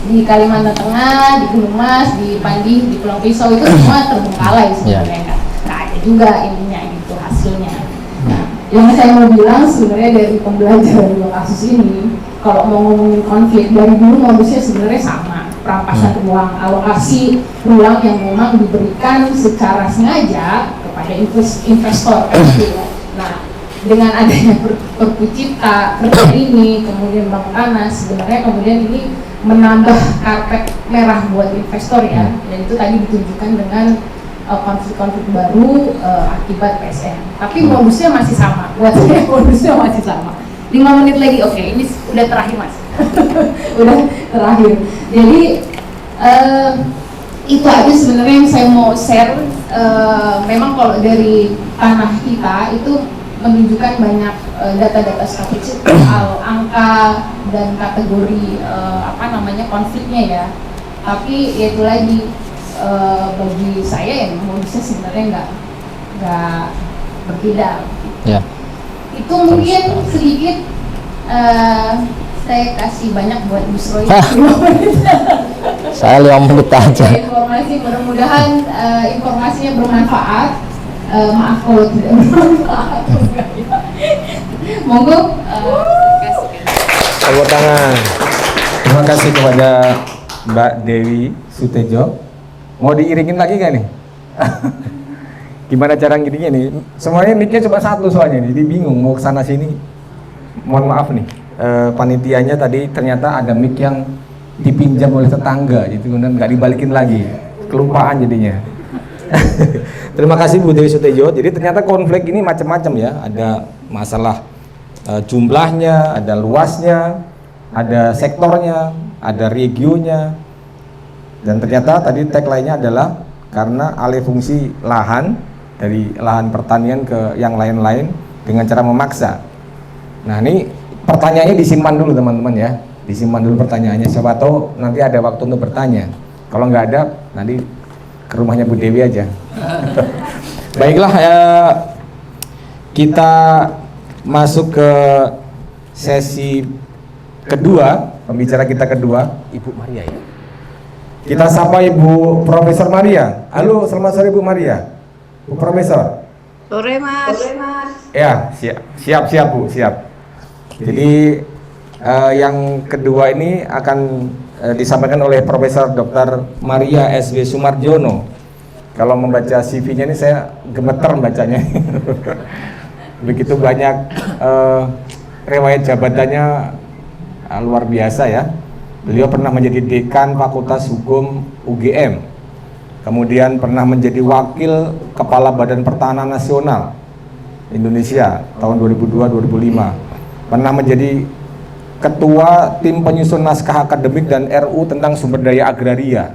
di Kalimantan Tengah, di Gunung Mas, di Pandi, di Pulau Pisau itu semua terbengkalai sebenarnya. Nah, ada juga ininya gitu hasilnya. Nah, yang saya mau bilang sebenarnya dari pembelajaran dua kasus ini, kalau mau ngomongin konflik dari dulu modusnya sebenarnya sama, perampasan ruang, alokasi ruang yang memang diberikan secara sengaja kepada investor. Nah, dengan adanya Perpu Cipta Kerja ini, kemudian Bank Tanah, sebenarnya kemudian ini menambah karpet merah buat investor ya, dan itu tadi ditunjukkan dengan konflik-konflik baru akibat PSN. Tapi modusnya masih sama, buat saya modusnya masih sama. 5 menit lagi, oke, ini udah terakhir Mas. Udah terakhir. Jadi itu aja sebenarnya yang saya mau share. Memang kalau dari tanah kita itu menunjukkan banyak data-data statistik soal angka dan kategori konfliknya ya. Tapi ya itu lagi bagi saya yang modusnya sebenarnya nggak berbeda. Ya. Itu mungkin sedikit saya kasih banyak buat Gus Roy. Saya 5 menit aja. Informasi, mudah-mudahan informasinya bermanfaat. Maaf kalau tidak bermanfaat. Monggo kasih. Tepuk tangan. Terima kasih kepada Mbak Dewi Sutejo. Mau diiringin lagi nggak nih? Gimana cara ngiringnya nih? Semuanya mic-nya cuma satu soalnya nih, jadi bingung mau kesana sini. Mohon maaf nih, panitianya tadi ternyata ada mic yang dipinjam oleh tetangga, jadi kemudian nggak dibalikin lagi, kelupaan jadinya. Terima kasih Bu Dewi Sutejo. Jadi ternyata konflik ini macam-macam ya, ada masalah jumlahnya, ada luasnya, ada sektornya, ada regionnya, dan ternyata tadi tagline-nya adalah karena alih fungsi lahan dari lahan pertanian ke yang lain-lain dengan cara memaksa. Nah ini pertanyaannya disimpan dulu teman-teman ya, disimpan dulu pertanyaannya, siapa tahu nanti ada waktu untuk bertanya. Kalau nggak ada nanti ke rumahnya Bu Dewi aja. Baiklah, kita masuk ke sesi kedua, pembicara kita kedua, Ibu Maria ya. Kita sapa Ibu Profesor Maria. Halo, selamat sore Bu Maria. Bu Profesor. Sore Mas. Ya, siap Bu, siap. Jadi yang kedua ini akan disampaikan oleh Profesor Dr. Maria S.W. Sumarjono. Kalau membaca CV-nya ini saya gemeter bacanya. Begitu banyak riwayat jabatannya luar biasa ya. Beliau pernah menjadi Dekan Fakultas Hukum UGM, kemudian pernah menjadi Wakil Kepala Badan Pertahanan Nasional Indonesia tahun 2002-2005, pernah menjadi Ketua Tim Penyusun Naskah Akademik dan RU tentang Sumber Daya Agraria,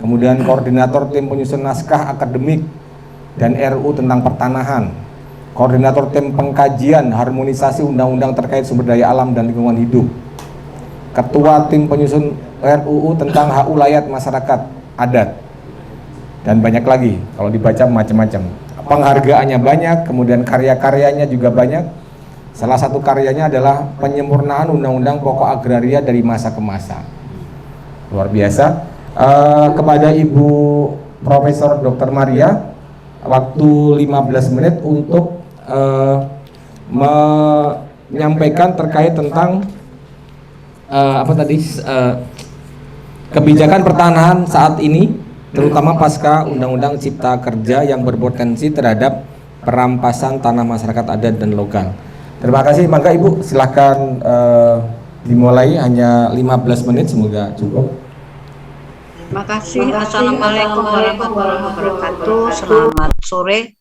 kemudian Koordinator Tim Penyusun Naskah Akademik dan RU tentang Pertanahan, Koordinator Tim Pengkajian Harmonisasi Undang-Undang terkait Sumber Daya Alam dan Lingkungan Hidup, Ketua Tim Penyusun RUU tentang hak ulayat masyarakat adat, dan banyak lagi. Kalau dibaca macam-macam, penghargaannya banyak, kemudian karya-karyanya juga banyak. Salah satu karyanya adalah penyempurnaan Undang-Undang Pokok Agraria dari masa ke masa. Luar biasa. Kepada Ibu Profesor Dr. Maria, waktu 15 menit untuk menyampaikan terkait tentang kebijakan pertanahan saat ini, terutama pasca Undang-Undang Cipta Kerja yang berpotensi terhadap perampasan tanah masyarakat adat dan lokal. Terima kasih. Maka Ibu silahkan dimulai, hanya 15 menit, semoga cukup. Terima kasih. Assalamualaikum warahmatullahi wabarakatuh. Selamat sore.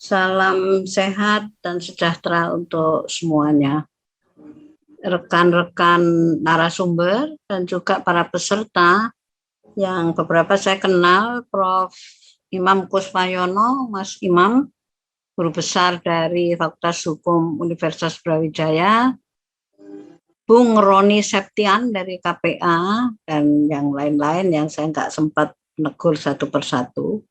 Salam sehat dan sejahtera untuk semuanya. Rekan-rekan narasumber dan juga para peserta yang beberapa saya kenal, Prof. Imam Kuspayono, Mas Imam, Guru Besar dari Fakultas Hukum Universitas Brawijaya, Bung Roni Septian dari KPA, dan yang lain-lain yang saya nggak sempat negur satu persatu.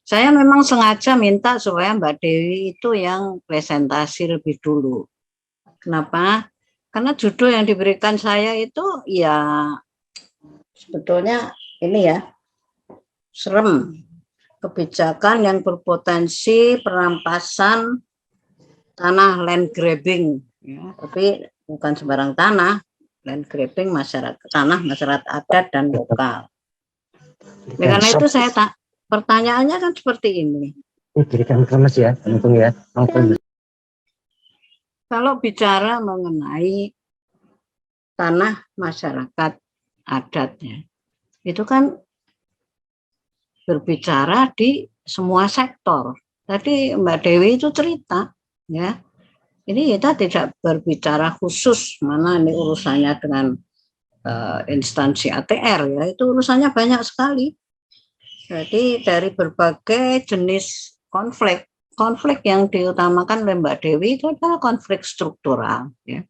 Saya memang sengaja minta supaya Mbak Dewi itu yang presentasi lebih dulu. Kenapa? Karena judul yang diberikan saya itu ya sebetulnya ini ya, serem. Kebijakan yang berpotensi perampasan tanah, land grabbing, ya, tapi bukan sembarang tanah, land grabbing tanah masyarakat adat dan lokal. Karena itu saya pertanyaannya kan seperti ini. Kalau bicara mengenai tanah masyarakat adatnya, itu kan berbicara di semua sektor. Tadi Mbak Dewi itu cerita, ya. Ini kita tidak berbicara khusus mana ini urusannya dengan instansi ATR, ya. Itu urusannya banyak sekali. Jadi dari berbagai jenis konflik yang diutamakan oleh Mbak Dewi itu adalah konflik struktural, ya.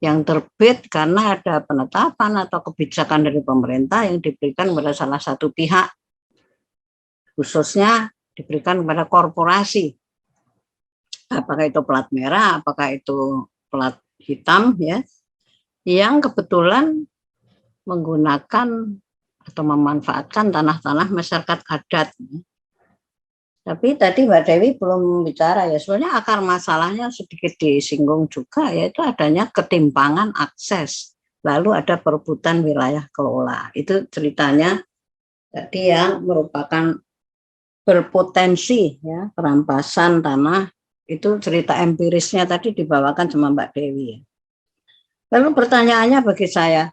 Yang terbit karena ada penetapan atau kebijakan dari pemerintah yang diberikan kepada salah satu pihak, khususnya diberikan kepada korporasi, apakah itu plat merah, apakah itu plat hitam, ya, yang kebetulan menggunakan atau memanfaatkan tanah-tanah masyarakat adat. Tapi tadi Mbak Dewi belum bicara, ya, sebenarnya akar masalahnya sedikit disinggung juga, yaitu adanya ketimpangan akses, lalu ada perebutan wilayah kelola. Itu ceritanya tadi yang merupakan berpotensi, ya, perampasan tanah. Itu cerita empirisnya tadi dibawakan sama Mbak Dewi. Lalu pertanyaannya bagi saya,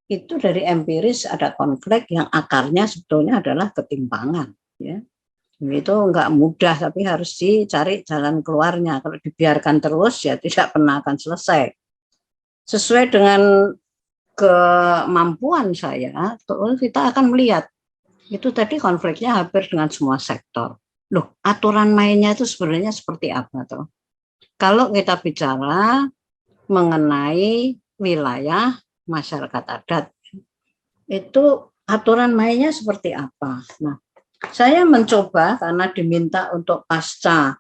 itu dari empiris ada konflik yang akarnya sebetulnya adalah ketimpangan, ya. Itu enggak mudah, tapi harus dicari jalan keluarnya. Kalau dibiarkan terus, ya tidak pernah akan selesai. Sesuai dengan kemampuan saya, kita akan melihat itu tadi konfliknya hampir dengan semua sektor. Loh, aturan mainnya itu sebenarnya seperti apa tuh? Kalau kita bicara mengenai wilayah masyarakat adat, itu aturan mainnya seperti apa? Nah, saya mencoba karena diminta untuk pasca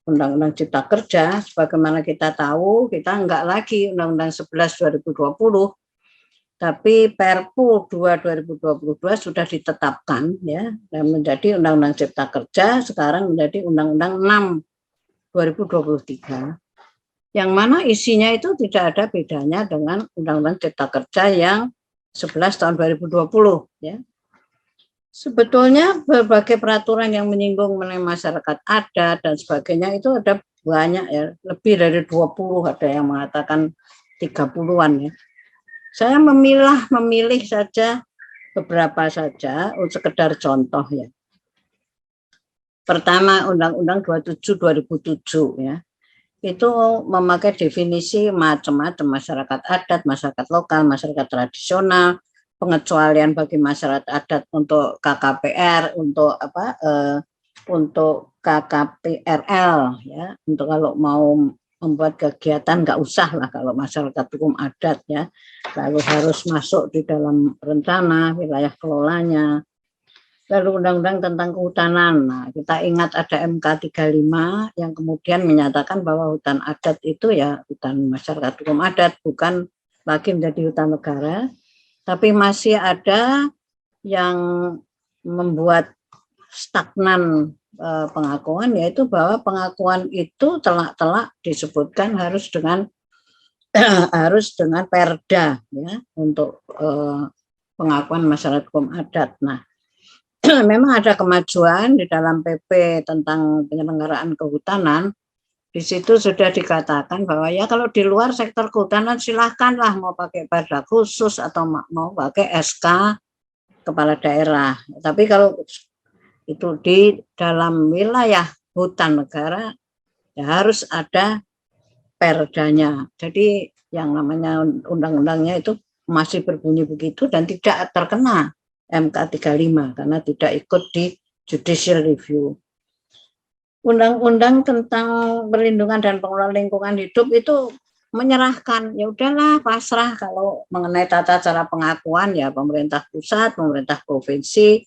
Undang-Undang Cipta Kerja, sebagaimana kita tahu, kita enggak lagi Undang-Undang 11 2020, tapi Perpu 2 2022 sudah ditetapkan, ya, dan menjadi Undang-Undang Cipta Kerja, sekarang menjadi Undang-Undang 6 2023. Yang mana isinya itu tidak ada bedanya dengan Undang-Undang Cipta Kerja yang 11 tahun 2020, ya. Sebetulnya berbagai peraturan yang menyinggung mengenai masyarakat adat dan sebagainya itu ada banyak, ya, lebih dari 20, ada yang mengatakan 30-an, ya. Saya memilih saja beberapa saja untuk sekedar contoh, ya. Pertama, Undang-Undang 27 2007, ya. Itu memakai definisi macam-macam, masyarakat adat, masyarakat lokal, masyarakat tradisional, pengecualian bagi masyarakat adat untuk KKPR, untuk untuk KKPRL, ya. Untuk kalau mau membuat kegiatan nggak usah lah kalau masyarakat hukum adat, ya, lalu harus masuk di dalam rencana wilayah kelolanya. Lalu undang-undang tentang kehutanan. Nah, kita ingat ada MK 35 yang kemudian menyatakan bahwa hutan adat itu ya hutan masyarakat hukum adat, bukan lagi menjadi hutan negara, tapi masih ada yang membuat stagnan pengakuan, yaitu bahwa pengakuan itu telak-telak disebutkan harus dengan perda ya untuk pengakuan masyarakat hukum adat. Nah, memang ada kemajuan di dalam PP tentang penyelenggaraan kehutanan. Di situ sudah dikatakan bahwa ya kalau di luar sektor kehutanan silahkanlah mau pakai perda khusus atau mau pakai SK kepala daerah. Tapi kalau itu di dalam wilayah hutan negara ya harus ada perdanya. Jadi yang namanya undang-undangnya itu masih berbunyi begitu dan tidak terkena MK 35 karena tidak ikut di judicial review. Undang-undang tentang perlindungan dan pengelolaan lingkungan hidup itu menyerahkan, ya udahlah pasrah kalau mengenai tata cara pengakuan ya pemerintah pusat, pemerintah provinsi,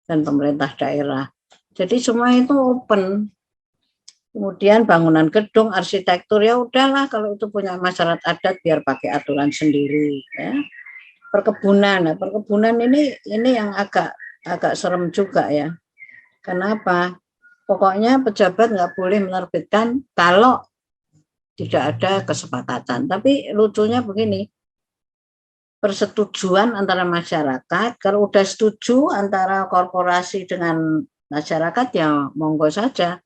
dan pemerintah daerah. Jadi semua itu open. Kemudian bangunan gedung, arsitektur ya udahlah kalau itu punya masyarakat adat biar pakai aturan sendiri. Ya. Perkebunan, nah perkebunan ini yang agak serem juga ya. Kenapa? Pokoknya pejabat nggak boleh menerbitkan kalau tidak ada kesepakatan. Tapi lucunya begini, persetujuan antara masyarakat, kalau udah setuju antara korporasi dengan masyarakat ya monggo saja.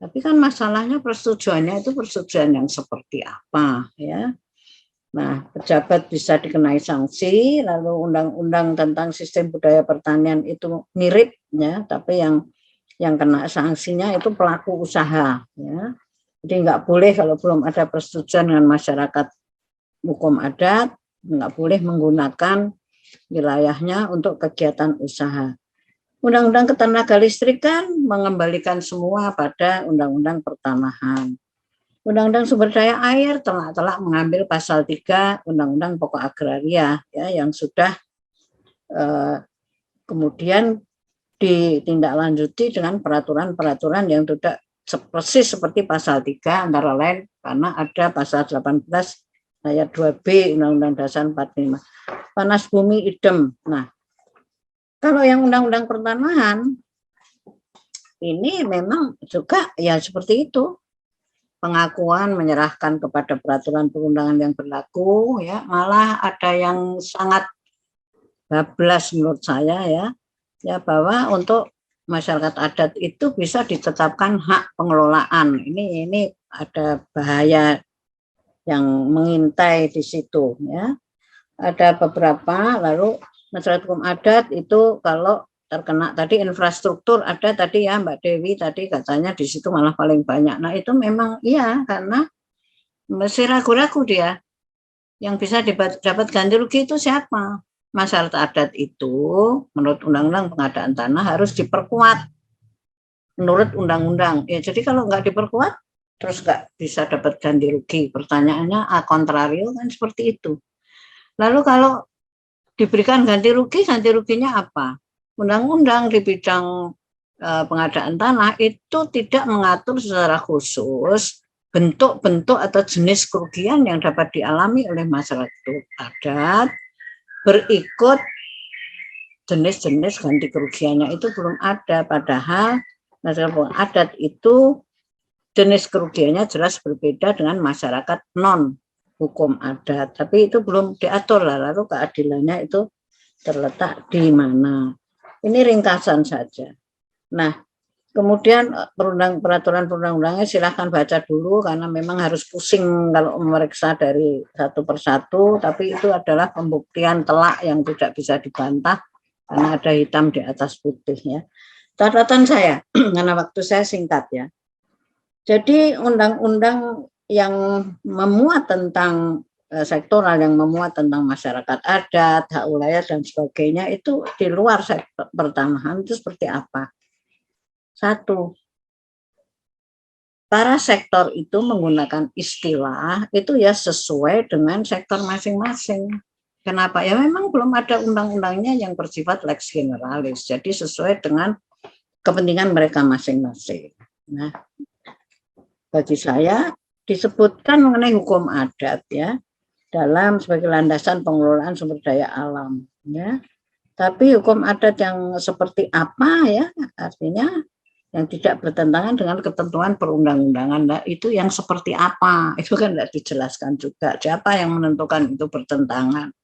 Tapi kan masalahnya persetujuannya itu persetujuan yang seperti apa ya. Nah, pejabat bisa dikenai sanksi, lalu undang-undang tentang sistem budaya pertanian itu mirip ya, tapi yang kena sanksinya itu pelaku usaha ya. Jadi nggak boleh kalau belum ada persetujuan dengan masyarakat hukum adat, nggak boleh menggunakan wilayahnya untuk kegiatan usaha. Undang-undang ketenaga listrikan mengembalikan semua pada undang-undang pertanahan. Undang-undang sumber daya air telak-telak mengambil pasal 3 Undang-Undang Pokok Agraria ya yang sudah kemudian ditindaklanjuti dengan peraturan-peraturan yang tidak persis seperti pasal 3 antara lain karena ada pasal 18 ayat 2B Undang-Undang Dasar 45. Panas bumi idem. Nah, kalau yang undang-undang pertanahan ini memang juga ya seperti itu. Pengakuan menyerahkan kepada peraturan perundangan yang berlaku ya, malah ada yang sangat bablas menurut saya ya bahwa untuk masyarakat adat itu bisa ditetapkan hak pengelolaan. Ini ada bahaya yang mengintai di situ ya. Ada beberapa, lalu masyarakat hukum adat itu kalau terkena tadi infrastruktur ada tadi ya Mbak Dewi tadi katanya di situ malah paling banyak. Nah itu memang iya karena masih ragu-ragu dia yang bisa dapat ganti rugi itu siapa? Masyarakat adat itu menurut undang-undang pengadaan tanah harus diperkuat menurut undang-undang. Ya jadi kalau nggak diperkuat terus nggak bisa dapat ganti rugi. Pertanyaannya kontrario kan seperti itu. Lalu kalau diberikan ganti ruginya apa? Undang-undang di bidang pengadaan tanah itu tidak mengatur secara khusus bentuk-bentuk atau jenis kerugian yang dapat dialami oleh masyarakat adat berikut jenis-jenis ganti kerugiannya itu belum ada. Padahal masyarakat adat itu jenis kerugiannya jelas berbeda dengan masyarakat non hukum adat. Tapi itu belum diatur lah. Lalu keadilannya itu terletak di mana? Ini ringkasan saja. Nah, kemudian peraturan perundang-undangnya silahkan baca dulu karena memang harus pusing kalau memeriksa dari satu persatu, tapi itu adalah pembuktian telak yang tidak bisa dibantah karena ada hitam di atas putih ya. Catatan saya, karena waktu saya singkat ya. Jadi undang-undang yang memuat tentang sektoral yang memuat tentang masyarakat adat, hak wilayah dan sebagainya itu di luar sektor pertanahan itu seperti apa? Satu, para sektor itu menggunakan istilah itu ya sesuai dengan sektor masing-masing. Kenapa? Ya memang belum ada undang-undangnya yang bersifat lex generalis. Jadi sesuai dengan kepentingan mereka masing-masing. Nah, bagi saya disebutkan mengenai hukum adat ya dalam sebagai landasan pengelolaan sumber daya alam ya. Tapi hukum adat yang seperti apa ya? Artinya yang tidak bertentangan dengan ketentuan perundang-undangan. Nah, itu yang seperti apa? Itu kan tidak dijelaskan juga. Siapa yang menentukan itu bertentangan?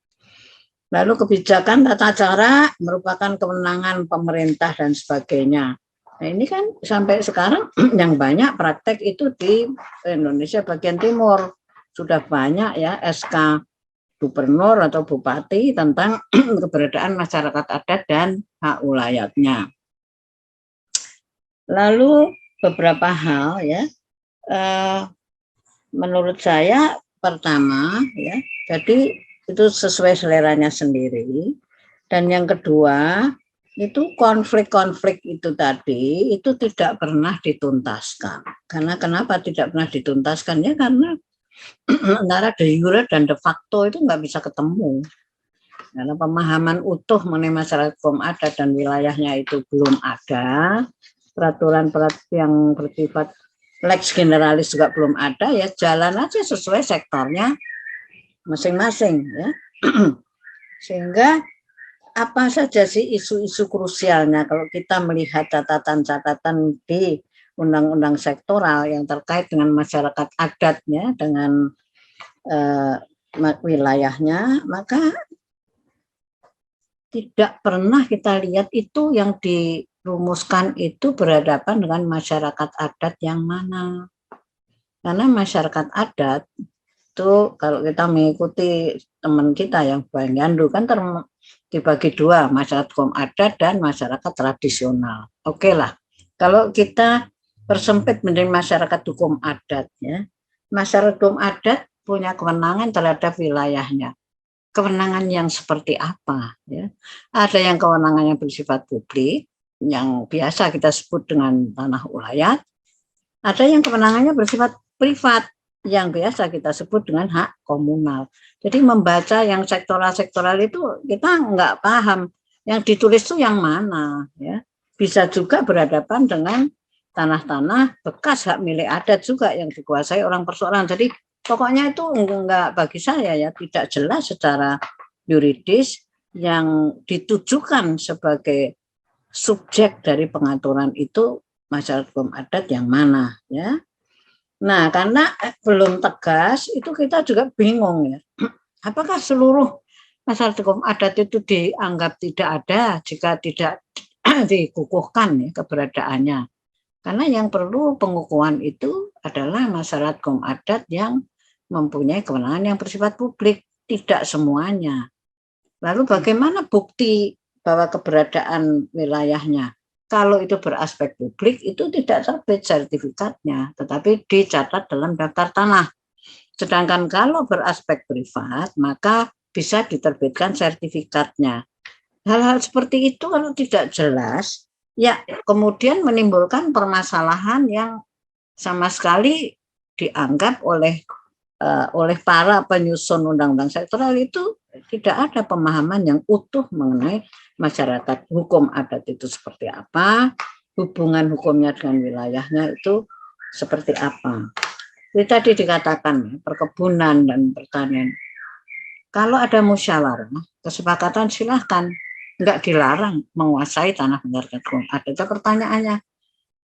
Lalu kebijakan tata cara merupakan kewenangan pemerintah dan sebagainya. Nah, ini kan sampai sekarang yang banyak praktek itu di Indonesia bagian timur. Sudah banyak ya SK gubernur atau bupati tentang keberadaan masyarakat adat dan hak wilayahnya. Lalu beberapa hal ya, menurut saya pertama ya, jadi itu sesuai seleranya sendiri. Dan yang kedua, itu konflik-konflik itu tadi, itu tidak pernah dituntaskan. Karena kenapa tidak pernah dituntaskan? Ya karena antara de jure dan de facto itu nggak bisa ketemu. Karena pemahaman utuh mengenai masyarakat hukum adat dan wilayahnya itu belum ada. Peraturan-peraturan yang bersifat lex generalis juga belum ada, ya jalan aja sesuai sektornya masing-masing ya. Sehingga apa saja sih isu-isu krusialnya kalau kita melihat catatan-catatan di undang-undang sektoral yang terkait dengan masyarakat adatnya, dengan wilayahnya, maka tidak pernah kita lihat itu yang dirumuskan itu berhadapan dengan masyarakat adat yang mana. Karena masyarakat adat itu kalau kita mengikuti teman kita yang Bang Yandu kan dibagi dua, masyarakat hukum adat dan masyarakat tradisional. Oke lah, kalau kita persempit menjadi masyarakat hukum adat ya, masyarakat hukum adat punya kewenangan terhadap wilayahnya. Kewenangan yang seperti apa ya? Ada yang kewenangannya bersifat publik yang biasa kita sebut dengan tanah ulayat, ada yang kewenangannya bersifat privat yang biasa kita sebut dengan hak komunal. Jadi membaca yang sektoral-sektoral itu kita nggak paham yang ditulis itu yang mana ya. Bisa juga berhadapan dengan tanah-tanah bekas hak milik adat juga yang dikuasai orang perseorangan. Jadi pokoknya itu enggak, bagi saya ya tidak jelas secara yuridis yang ditujukan sebagai subjek dari pengaturan itu masyarakat hukum adat yang mana ya. Nah, karena belum tegas itu kita juga bingung ya. Apakah seluruh masyarakat hukum adat itu dianggap tidak ada jika tidak dikukuhkan ya keberadaannya. Karena yang perlu pengukuhan itu adalah masyarakat hukum adat yang mempunyai kewenangan yang bersifat publik, tidak semuanya. Lalu bagaimana bukti bahwa keberadaan wilayahnya? Kalau itu beraspek publik, itu tidak terbit sertifikatnya, tetapi dicatat dalam daftar tanah. Sedangkan kalau beraspek privat, maka bisa diterbitkan sertifikatnya. Hal-hal seperti itu kalau tidak jelas, ya kemudian menimbulkan permasalahan yang sama sekali dianggap oleh para penyusun undang-undang sektoral itu tidak ada pemahaman yang utuh mengenai masyarakat hukum adat itu seperti apa, hubungan hukumnya dengan wilayahnya itu seperti apa. Jadi tadi dikatakan perkebunan dan pertanian. Kalau ada musyawarah, kesepakatan silahkan, enggak dilarang menguasai tanah masyarakat hukum adat. Itu pertanyaannya.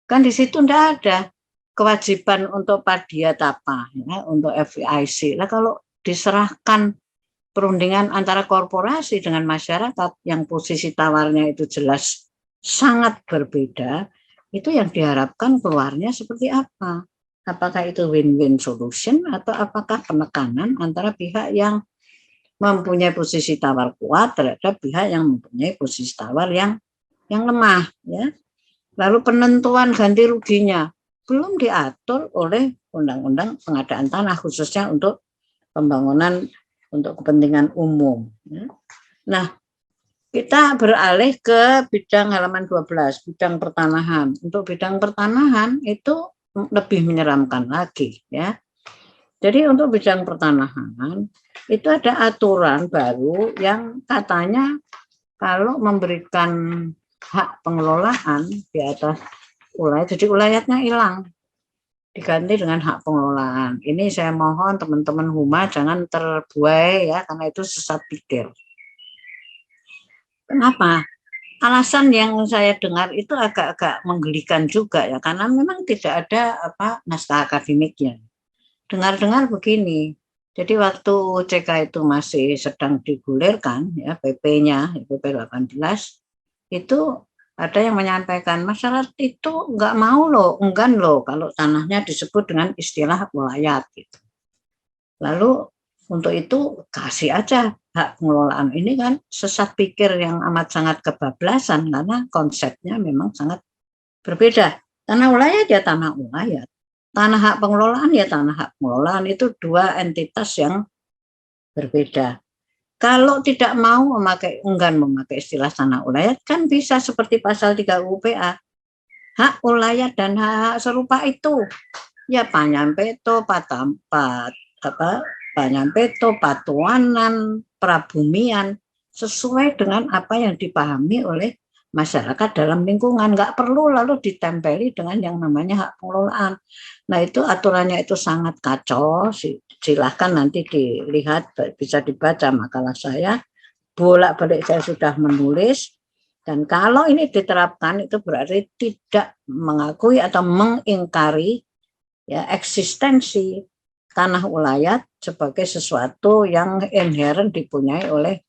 Kan di situ enggak ada kewajiban untuk padiatapa ya, untuk FIC. Nah, kalau diserahkan perundingan antara korporasi dengan masyarakat yang posisi tawarnya itu jelas sangat berbeda, itu yang diharapkan keluarnya seperti apa? Apakah itu win-win solution atau apakah penekanan antara pihak yang mempunyai posisi tawar kuat terhadap pihak yang mempunyai posisi tawar yang lemah ya. Lalu penentuan ganti ruginya belum diatur oleh undang-undang pengadaan tanah khususnya untuk pembangunan untuk kepentingan umum. Nah, kita beralih ke bidang halaman 12, bidang pertanahan. Untuk bidang pertanahan itu lebih menyeramkan lagi ya. Jadi untuk bidang pertanahan itu ada aturan baru yang katanya kalau memberikan hak pengelolaan di atas ulayat, jadi ulayatnya hilang, diganti dengan hak pengelolaan. Ini saya mohon teman-teman Huma jangan terbuai ya, karena itu sesat pikir. Kenapa? Alasan yang saya dengar itu agak-agak menggelikan juga ya, karena memang tidak ada naskah akademiknya. Dengar-dengar begini. Jadi waktu CK itu masih sedang digulirkan ya, PP-nya, PP 18, itu ada yang menyampaikan masyarakat itu nggak mau loh, enggan loh kalau tanahnya disebut dengan istilah ulayat gitu. Lalu untuk itu kasih aja hak pengelolaan. Ini kan sesat pikir yang amat sangat kebablasan, karena konsepnya memang sangat berbeda. Tanah ulayat ya tanah ulayat, tanah hak pengelolaan ya tanah hak pengelolaan, itu dua entitas yang berbeda. Kalau tidak mau enggan memakai istilah tanah ulayat, kan bisa seperti pasal 3 UPA. Hak ulayat dan hak serupa itu ya panyampeto, panyampeto, patuanan, prabumian, sesuai dengan apa yang dipahami oleh masyarakat dalam lingkungan. Nggak perlu lalu ditempeli dengan yang namanya hak pengelolaan. Nah itu aturannya itu sangat kacau. Silahkan nanti dilihat, bisa dibaca makalah saya. Bolak-balik saya sudah menulis. Dan kalau ini diterapkan itu berarti tidak mengakui atau mengingkari ya eksistensi tanah ulayat sebagai sesuatu yang inherent dipunyai oleh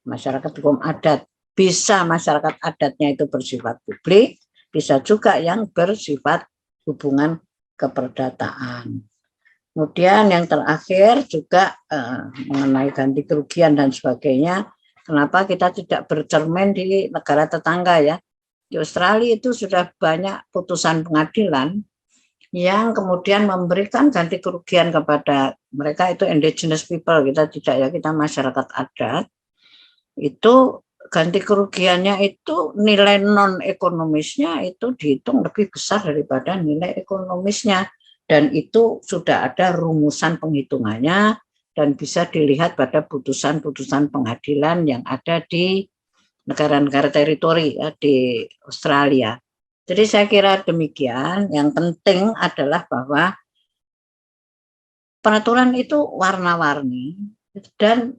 masyarakat hukum adat. Bisa masyarakat adatnya itu bersifat publik, bisa juga yang bersifat hubungan keperdataan. Kemudian yang terakhir juga mengenai ganti kerugian dan sebagainya. Kenapa kita tidak bercermin di negara tetangga ya? Di Australia itu sudah banyak putusan pengadilan yang kemudian memberikan ganti kerugian kepada mereka, itu indigenous people, kita tidak ya, kita masyarakat adat. Itu ganti kerugiannya itu nilai non ekonomisnya itu dihitung lebih besar daripada nilai ekonomisnya, dan itu sudah ada rumusan penghitungannya dan bisa dilihat pada putusan-putusan pengadilan yang ada di negara-negara teritori ya, di Australia. Jadi saya kira demikian. Yang penting adalah bahwa peraturan itu warna-warni dan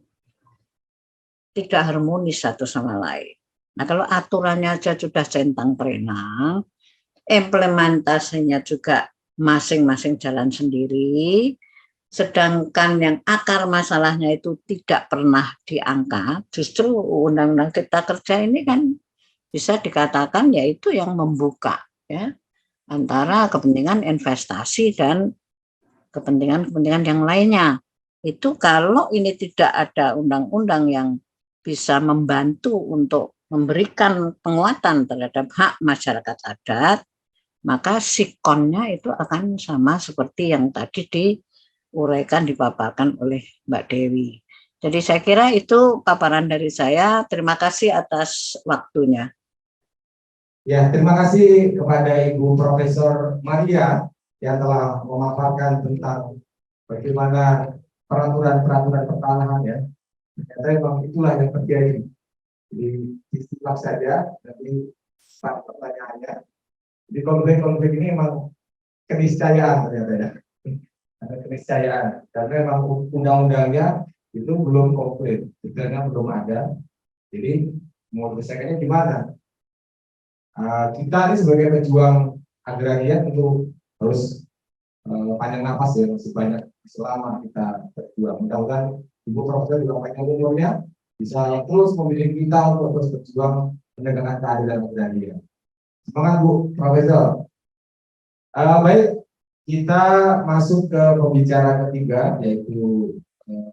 tidak harmonis satu sama lain. Nah kalau aturannya aja sudah centang-perenang, implementasinya juga masing-masing jalan sendiri, sedangkan yang akar masalahnya itu tidak pernah diangkat, justru undang-undang Cipta Kerja ini kan bisa dikatakan yaitu yang membuka ya antara kepentingan investasi dan kepentingan-kepentingan yang lainnya. Itu kalau ini tidak ada undang-undang yang bisa membantu untuk memberikan penguatan terhadap hak masyarakat adat, maka sikonnya itu akan sama seperti yang tadi diuraikan, dipaparkan oleh Mbak Dewi. Jadi saya kira itu paparan dari saya. Terima kasih atas waktunya. Ya, terima kasih kepada Ibu Profesor Maria yang telah memaparkan tentang bagaimana peraturan-peraturan pertanahan ya. Ternyata memang itulah yang terjadi. Jadi istilah saja, nanti start pertanyaannya. Jadi konflik-konflik ini memang keniscayaan ternyata ya. Ada keniscayaan. Karena memang undang-undangnya itu belum komplit, detailnya belum ada. Jadi mau diselesaikannya gimana? Kita ini sebagai pejuang agraria tentu harus panjang nafas ya, masih banyak selama kita berjuang. Mudah-mudahan Ibu Profesor juga panjang umurnya bisa terus membimbing kita untuk terus berjuang menegakkan keadilan agraria. Semangat Bu Profesor. Baik, kita masuk ke pembicara ketiga yaitu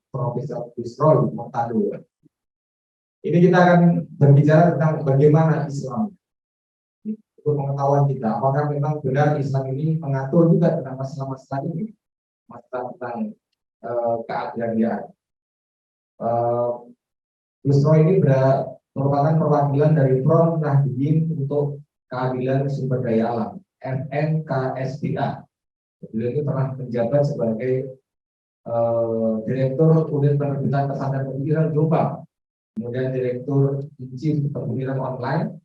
Profesor Busroy Mohtado. Ini kita akan berbicara tentang bagaimana Islam, untuk pengetahuan kita, apakah memang benar Islam ini mengatur juga tentang masalah-masalah ini, masalah tentang keagrarian. Busroy ini merupakan perwakilan dari Front Nahdliyin untuk Keadilan Sumber Daya Alam (FNKSDA). Beliau ini pernah menjabat sebagai Direktur Unit Penerbitan Pesantren Pemikiran Jombang, kemudian Direktur Izin Pemikiran Online,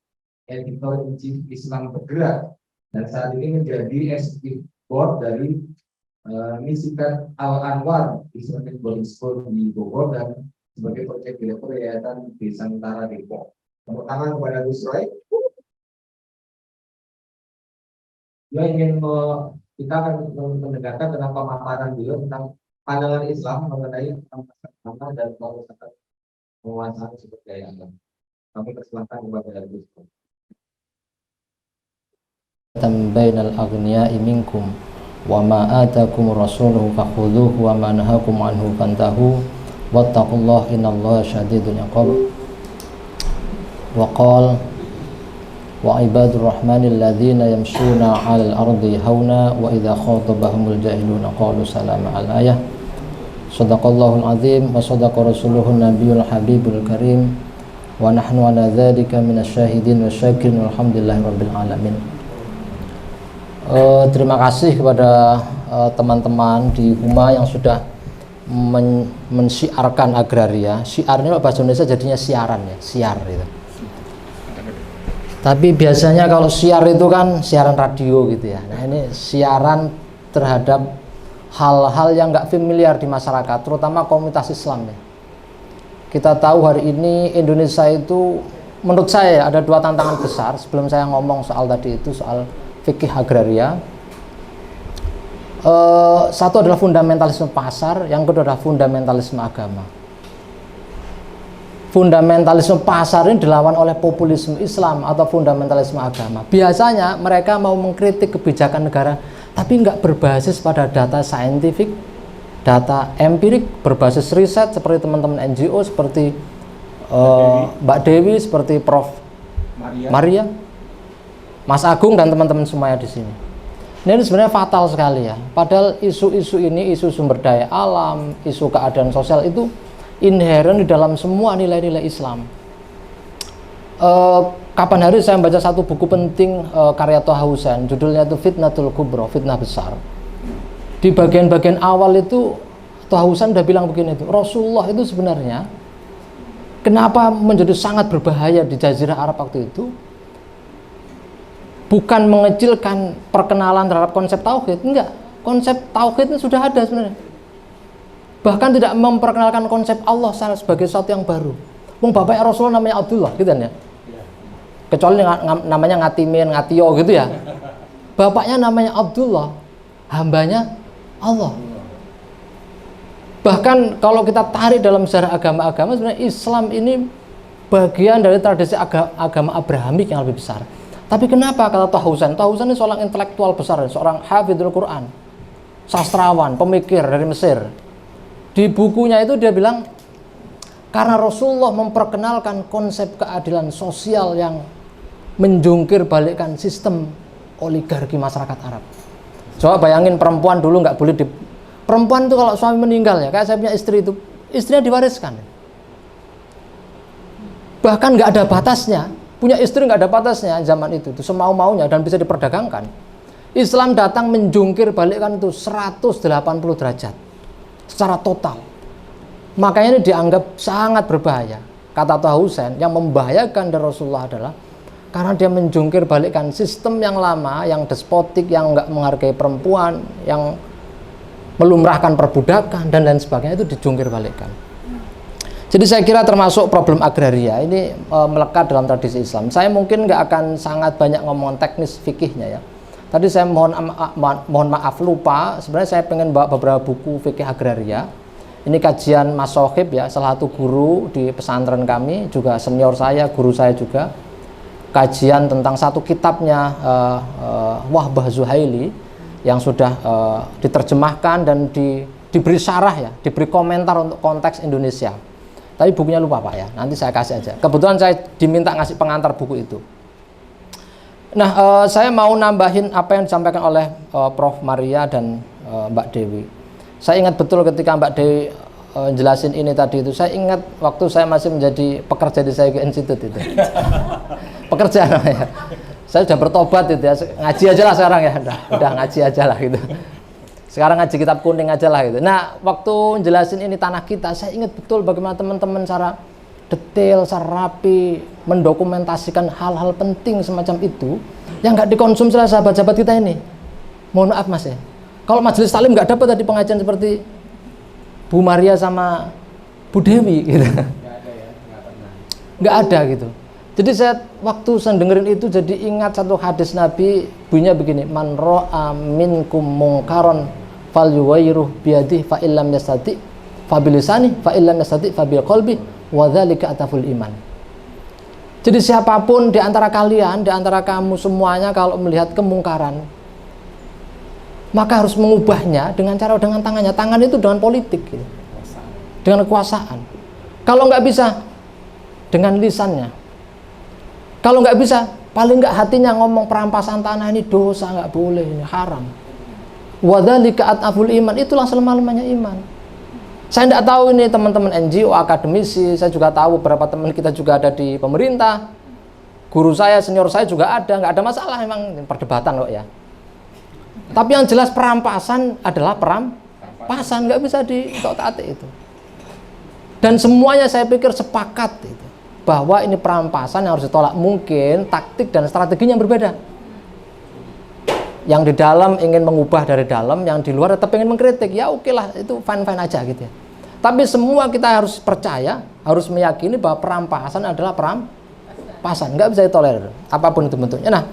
Editor Izin Islam Bergerak, dan saat ini menjadi Executive Board dari Misikat Al-Anwar Islamic Boarding School di Bogor dan sebagai Project Director Yayasan Desa Nusantara Depok. Tepuk tangan kepada Gus Roy. Dia ingin kita akan mendengarkan tentang pemaparan beliau tentang pandangan Islam mengenai agama dan penguasaan sumber daya alam. Kami persilahkan kepada Gus Roy. Bainal aghniya'i minkum wa ma atakum rasuluhu fakhudhuhu wa ma nahakum anhu fantahu wattaqullaha innallaha syadidul iqab. Wa qala wa ibadur rahmanil ladzina yamshuna 'alal ardi hauna wa idza khatabahumul jahiluna qalu salama al ayah. Shadaqallahul azim wa shadaqa rasuluhun nabiyul habibul karim wa nahnu ala dzalika minasyahidin wasyakirin walhamdulillahi rabbil alamin. Terima kasih kepada teman-teman di Huma yang sudah mensiarkan agraria. Siar ini bahasa Indonesia jadinya siaran ya, siar gitu. Tapi biasanya kalau siar itu kan siaran radio gitu ya. Nah ini siaran terhadap hal-hal yang nggak familiar di masyarakat, terutama komunitas Islam ya. Kita tahu hari ini Indonesia itu menurut saya ada dua tantangan besar. Sebelum saya ngomong soal tadi itu soal fikih agraria, satu adalah fundamentalisme pasar, yang kedua adalah fundamentalisme agama. Fundamentalisme pasar ini dilawan oleh populisme Islam atau fundamentalisme agama. Biasanya mereka mau mengkritik kebijakan negara, tapi nggak berbasis pada data saintifik, data empirik, berbasis riset seperti teman-teman NGO, seperti Mbak Dewi, seperti Prof. Maria, Mas Agung dan teman-teman semuanya di sini. Ini sebenarnya fatal sekali ya. Padahal isu-isu ini, isu sumber daya alam, isu keadaan sosial itu inherent di dalam semua nilai-nilai Islam. Kapan hari saya membaca satu buku penting karya Thaha Hussein, judulnya itu Fitnatul Kubra, fitnah besar. Di bagian-bagian awal itu Thaha Hussein udah bilang begini itu, Rasulullah itu sebenarnya kenapa menjadi sangat berbahaya di Jazirah Arab waktu itu? Bukan mengecilkan perkenalan terhadap konsep tauhid, enggak. Konsep tauhid itu sudah ada sebenarnya. Bahkan tidak memperkenalkan konsep Allah sebagai sesuatu yang baru. Wong bapaknya Rasulullah namanya Abdullah, gitu kan ya. Kecuali namanya Ngatimin, Ngatio gitu ya. Bapaknya namanya Abdullah, hambanya Allah. Bahkan kalau kita tarik dalam sejarah agama-agama, sebenarnya Islam ini bagian dari tradisi agama Abrahamik yang lebih besar. Tapi kenapa kata Thaha Hussein? Thaha Hussein ini seorang intelektual besar, seorang hafidhul Quran, sastrawan, pemikir dari Mesir. Di bukunya itu dia bilang, karena Rasulullah memperkenalkan konsep keadilan sosial yang menjungkir balikkan sistem oligarki masyarakat Arab. Coba bayangin perempuan dulu nggak boleh perempuan itu kalau suami meninggal ya, kayak saya punya istri itu, istrinya diwariskan. Bahkan nggak ada batasnya. Punya istri nggak ada batasnya zaman itu semau-maunya dan bisa diperdagangkan. Islam datang menjungkir balikkan itu 180 derajat secara total. Makanya ini dianggap sangat berbahaya. Kata Thaha Hussein, yang membahayakan dari Rasulullah adalah karena dia menjungkir balikkan sistem yang lama, yang despotik, yang nggak menghargai perempuan, yang melumrahkan perbudakan dan lain sebagainya, itu dijungkir balikkan. Jadi saya kira termasuk problem agraria ini melekat dalam tradisi Islam. Saya mungkin nggak akan sangat banyak ngomong teknis fikihnya ya. Tadi saya mohon maaf lupa. Sebenarnya saya pengen bawa beberapa buku fikih agraria. Ini kajian Mas Sohib ya, salah satu guru di pesantren kami, juga senior saya, guru saya juga. Kajian tentang satu kitabnya Wahbah Zuhaili yang sudah diterjemahkan dan diberi syarah ya, diberi komentar untuk konteks Indonesia. Tapi bukunya lupa Pak ya, nanti saya kasih aja. Kebetulan saya diminta ngasih pengantar buku itu. Nah, saya mau nambahin apa yang disampaikan oleh Prof. Maria dan Mbak Dewi. Saya ingat betul ketika Mbak Dewi jelasin ini tadi itu, saya ingat waktu saya masih menjadi pekerja di Sayyid Institute itu. Pekerja namanya. Saya sudah bertobat itu ya, ngaji aja lah sekarang ya, udah ngaji aja lah gitu. Sekarang ngaji kitab kuning aja lah gitu. Nah, waktu jelasin ini tanah kita, saya ingat betul bagaimana teman-teman secara detail, secara rapi mendokumentasikan hal-hal penting semacam itu yang nggak dikonsumsi oleh sahabat-sahabat kita ini. Mohon maaf Mas ya. Kalau majelis taklim nggak dapat tadi pengajian seperti Bu Maria sama Bu Dewi gitu. Nggak ada gitu. Jadi saya waktu saya dengerin itu jadi ingat satu hadis Nabi, bunyinya begini, man ra'a minkum mungkaron falyughayyiruh biyadihi fa illam yastati fa bilisani fa illam yastati fa bil qalbi wa dzalika ataful iman. Jadi siapapun di antara kalian, di antara kamu semuanya kalau melihat kemungkaran, maka harus mengubahnya dengan cara dengan tangannya. Tangan itu dengan politik gitu. Dengan kekuasaan. Kalau nggak bisa dengan lisannya. Kalau nggak bisa, paling nggak hatinya ngomong perampasan tanah ini dosa, nggak boleh, ini haram. Wadzalika ataful iman, itulah selemah-lemahnya iman. Saya tidak tahu ini teman-teman NGO, akademisi, saya juga tahu beberapa teman kita juga ada di pemerintah. Guru saya, senior saya juga ada, nggak ada masalah, memang perdebatan kok ya. Tapi yang jelas perampasan adalah perampasan, nggak bisa ditaati itu. Dan semuanya saya pikir sepakat itu. Bahwa ini perampasan yang harus ditolak. Mungkin taktik dan strateginya berbeda. Yang di dalam ingin mengubah dari dalam, yang di luar tetap ingin mengkritik. Ya oke lah, itu fine-fine aja gitu ya. Tapi semua kita harus percaya, harus meyakini bahwa perampasan adalah perampasan, nggak bisa ditolerir apapun itu bentuknya. Nah,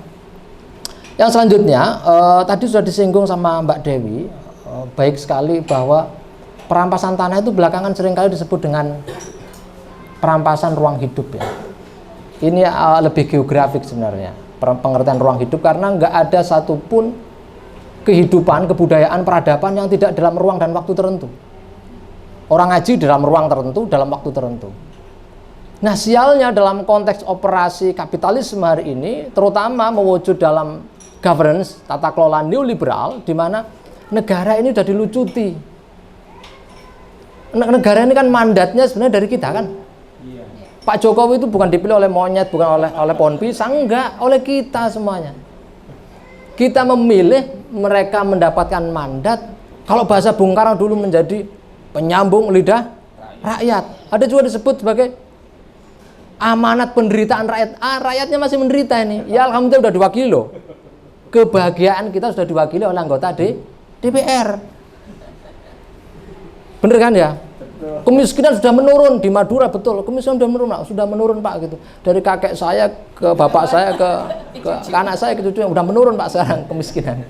yang selanjutnya tadi sudah disinggung sama Mbak Dewi, baik sekali bahwa perampasan tanah itu belakangan seringkali disebut dengan perampasan ruang hidup ya. Ini lebih geografik sebenarnya pengertian ruang hidup, karena nggak ada satupun kehidupan, kebudayaan, peradaban yang tidak dalam ruang dan waktu tertentu. Orang ngaji dalam ruang tertentu, dalam waktu tertentu. Nah, sialnya dalam konteks operasi kapitalisme hari ini, terutama mewujud dalam governance, tata kelola neoliberal, di mana negara ini sudah dilucuti. Negara ini kan mandatnya sebenarnya dari kita kan. Pak Jokowi itu bukan dipilih oleh monyet, bukan oleh pohon pisang, enggak, oleh kita semuanya. Kita memilih, mereka mendapatkan mandat. Kalau bahasa Bung Karno dulu menjadi penyambung lidah rakyat. Ada juga disebut sebagai amanat penderitaan rakyat. Rakyatnya masih menderita ini. Ya alhamdulillah sudah diwakili loh. Kebahagiaan kita sudah diwakili oleh anggota DPR. Bener kan ya? Kemiskinan sudah menurun di Madura, betul. Kemiskinan sudah menurun Pak gitu. Dari kakek saya ke bapak saya ke anak saya ke cucu, udah menurun Pak sekarang kemiskinan.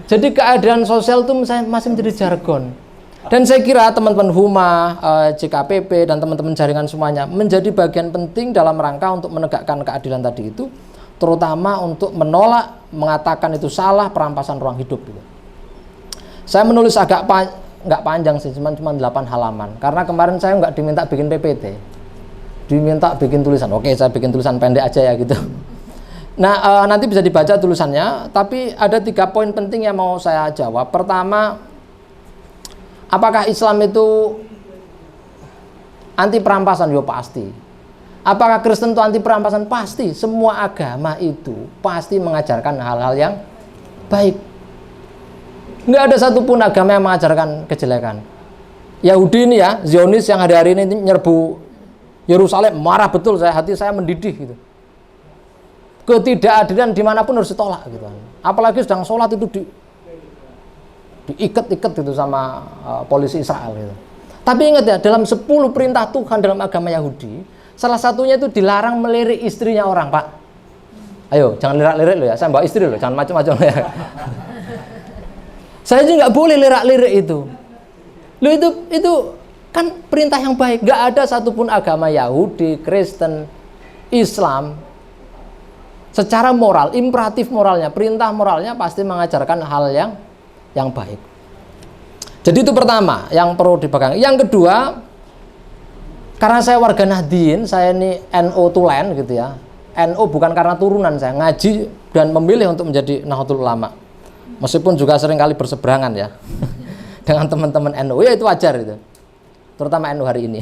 Jadi keadaan sosial itu masih menjadi jargon. Dan saya kira teman-teman Huma, JKPP dan teman-teman jaringan semuanya menjadi bagian penting dalam rangka untuk menegakkan keadilan tadi itu, terutama untuk menolak, mengatakan itu salah perampasan ruang hidup gitu. Saya menulis agak nggak panjang sih, cuma 8 halaman. Karena kemarin saya nggak diminta bikin PPT, diminta bikin tulisan. Oke, saya bikin tulisan pendek aja ya gitu. Nah, nanti bisa dibaca tulisannya. Tapi ada 3 poin penting yang mau saya jawab. Pertama, apakah Islam itu anti perampasan? Yo pasti. Apakah Kristen itu anti perampasan? Pasti. Semua agama itu pasti mengajarkan hal-hal yang baik. Nggak ada satupun agama yang mengajarkan kejelekan. Yahudi ini ya, Zionis yang hari-hari ini nyerbu Yerusalem, marah betul saya, hati saya mendidih gitu. Ketidakadilan dimanapun harus ditolak gitu. Apalagi sedang sholat itu diikat-ikat gitu sama polisi Israel gitu. Tapi ingat ya, dalam 10 perintah Tuhan dalam agama Yahudi, salah satunya itu dilarang melirik istrinya orang, Pak. Ayo, jangan lirik-lirik loh ya, saya bawa istri loh, jangan macam-macam ya. Saya juga nggak boleh lirik-lirik itu. Loh itu kan perintah yang baik. Nggak ada satupun agama Yahudi, Kristen, Islam secara moral, imperatif moralnya, perintah moralnya pasti mengajarkan hal yang baik. Jadi itu pertama yang perlu dipegang. Yang kedua, karena saya warga Nahdien, saya ini NU Tulen gitu ya. NU bukan karena turunan, saya ngaji dan memilih untuk menjadi Nahdlatul Ulama. Meskipun juga seringkali berseberangan ya dengan teman-teman NU, ya itu wajar itu, terutama NU hari ini.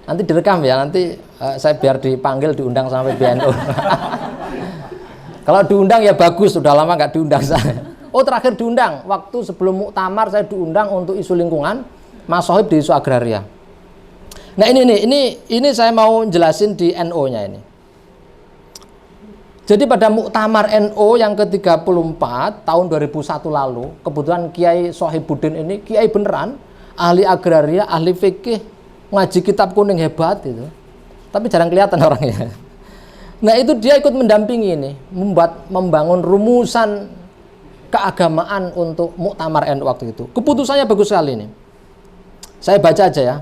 Nanti direkam ya, nanti saya biar dipanggil, diundang sama PBNU. Kalau diundang ya bagus, sudah lama nggak diundang saya. Oh, terakhir diundang waktu sebelum muktamar saya diundang untuk isu lingkungan, Mas Sohib di isu agraria. Nah ini saya mau jelasin di NO-nya ini. Jadi pada muktamar NO yang ke-34 tahun 2001 lalu, kebetulan Kiai Sohibuddin ini kiai beneran, ahli agraria, ahli fikih, ngaji kitab kuning hebat itu. Tapi jarang kelihatan orangnya. Nah, itu dia ikut mendampingi ini, membangun rumusan keagamaan untuk muktamar NU waktu itu. Keputusannya bagus sekali ini. Saya baca aja ya.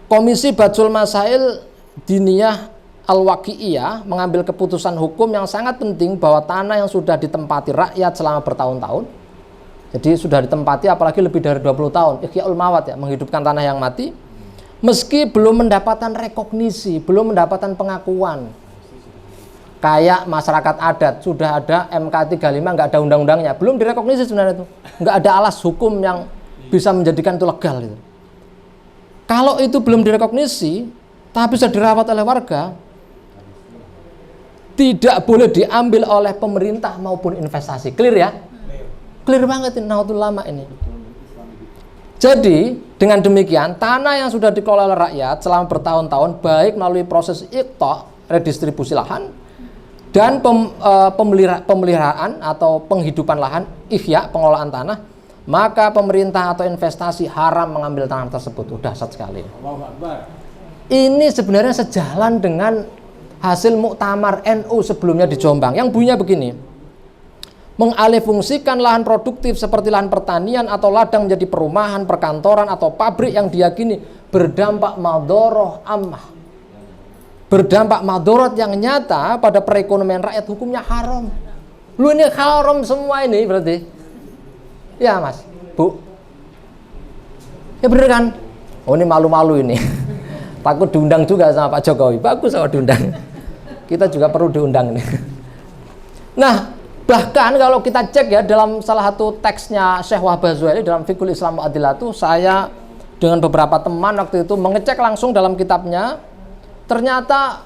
Komisi Badsul Masail Diniyah Al-Waqi'iyah mengambil keputusan hukum yang sangat penting bahwa tanah yang sudah ditempati rakyat selama bertahun-tahun, jadi sudah ditempati apalagi lebih dari 20 tahun, Ihya'ul Mawat ya, menghidupkan tanah yang mati, meski belum mendapatkan rekognisi, belum mendapatkan pengakuan. Kayak masyarakat adat, sudah ada MK 35, nggak ada undang-undangnya, belum direkognisi sebenarnya itu, nggak ada alas hukum yang bisa menjadikan itu legal gitu. Kalau itu belum direkognisi, tapi sudah dirawat oleh warga, tidak boleh diambil oleh pemerintah maupun investasi. Clear ya? Clear banget ini Nahdlatul Ulama ini. Jadi dengan demikian tanah yang sudah dikelola oleh rakyat selama bertahun-tahun, baik melalui proses iqta, redistribusi lahan, dan pemeliharaan atau penghidupan lahan, ihya, pengelolaan tanah, maka pemerintah atau investasi haram mengambil tanah tersebut. Udah dahsyat sekali. Ini sebenarnya sejalan dengan hasil muktamar NU sebelumnya di Jombang yang bunyinya begini: mengalihfungsikan lahan produktif seperti lahan pertanian atau ladang menjadi perumahan, perkantoran atau pabrik yang diyakini berdampak madhoroh ammah, berdampak madorot yang nyata pada perekonomian rakyat, hukumnya haram. Lu ini haram semua ini berarti. Ya Mas, Bu. Ya bener kan? Oh ini malu-malu ini. Takut diundang juga sama Pak Jokowi. Bagus kalau diundang. Kita juga perlu diundang ini. Nah, bahkan kalau kita cek ya dalam salah satu teksnya Syekh Wahbah Zuhaili dalam Fiqhul Islam wa Adilatuh, saya dengan beberapa teman waktu itu mengecek langsung dalam kitabnya. Ternyata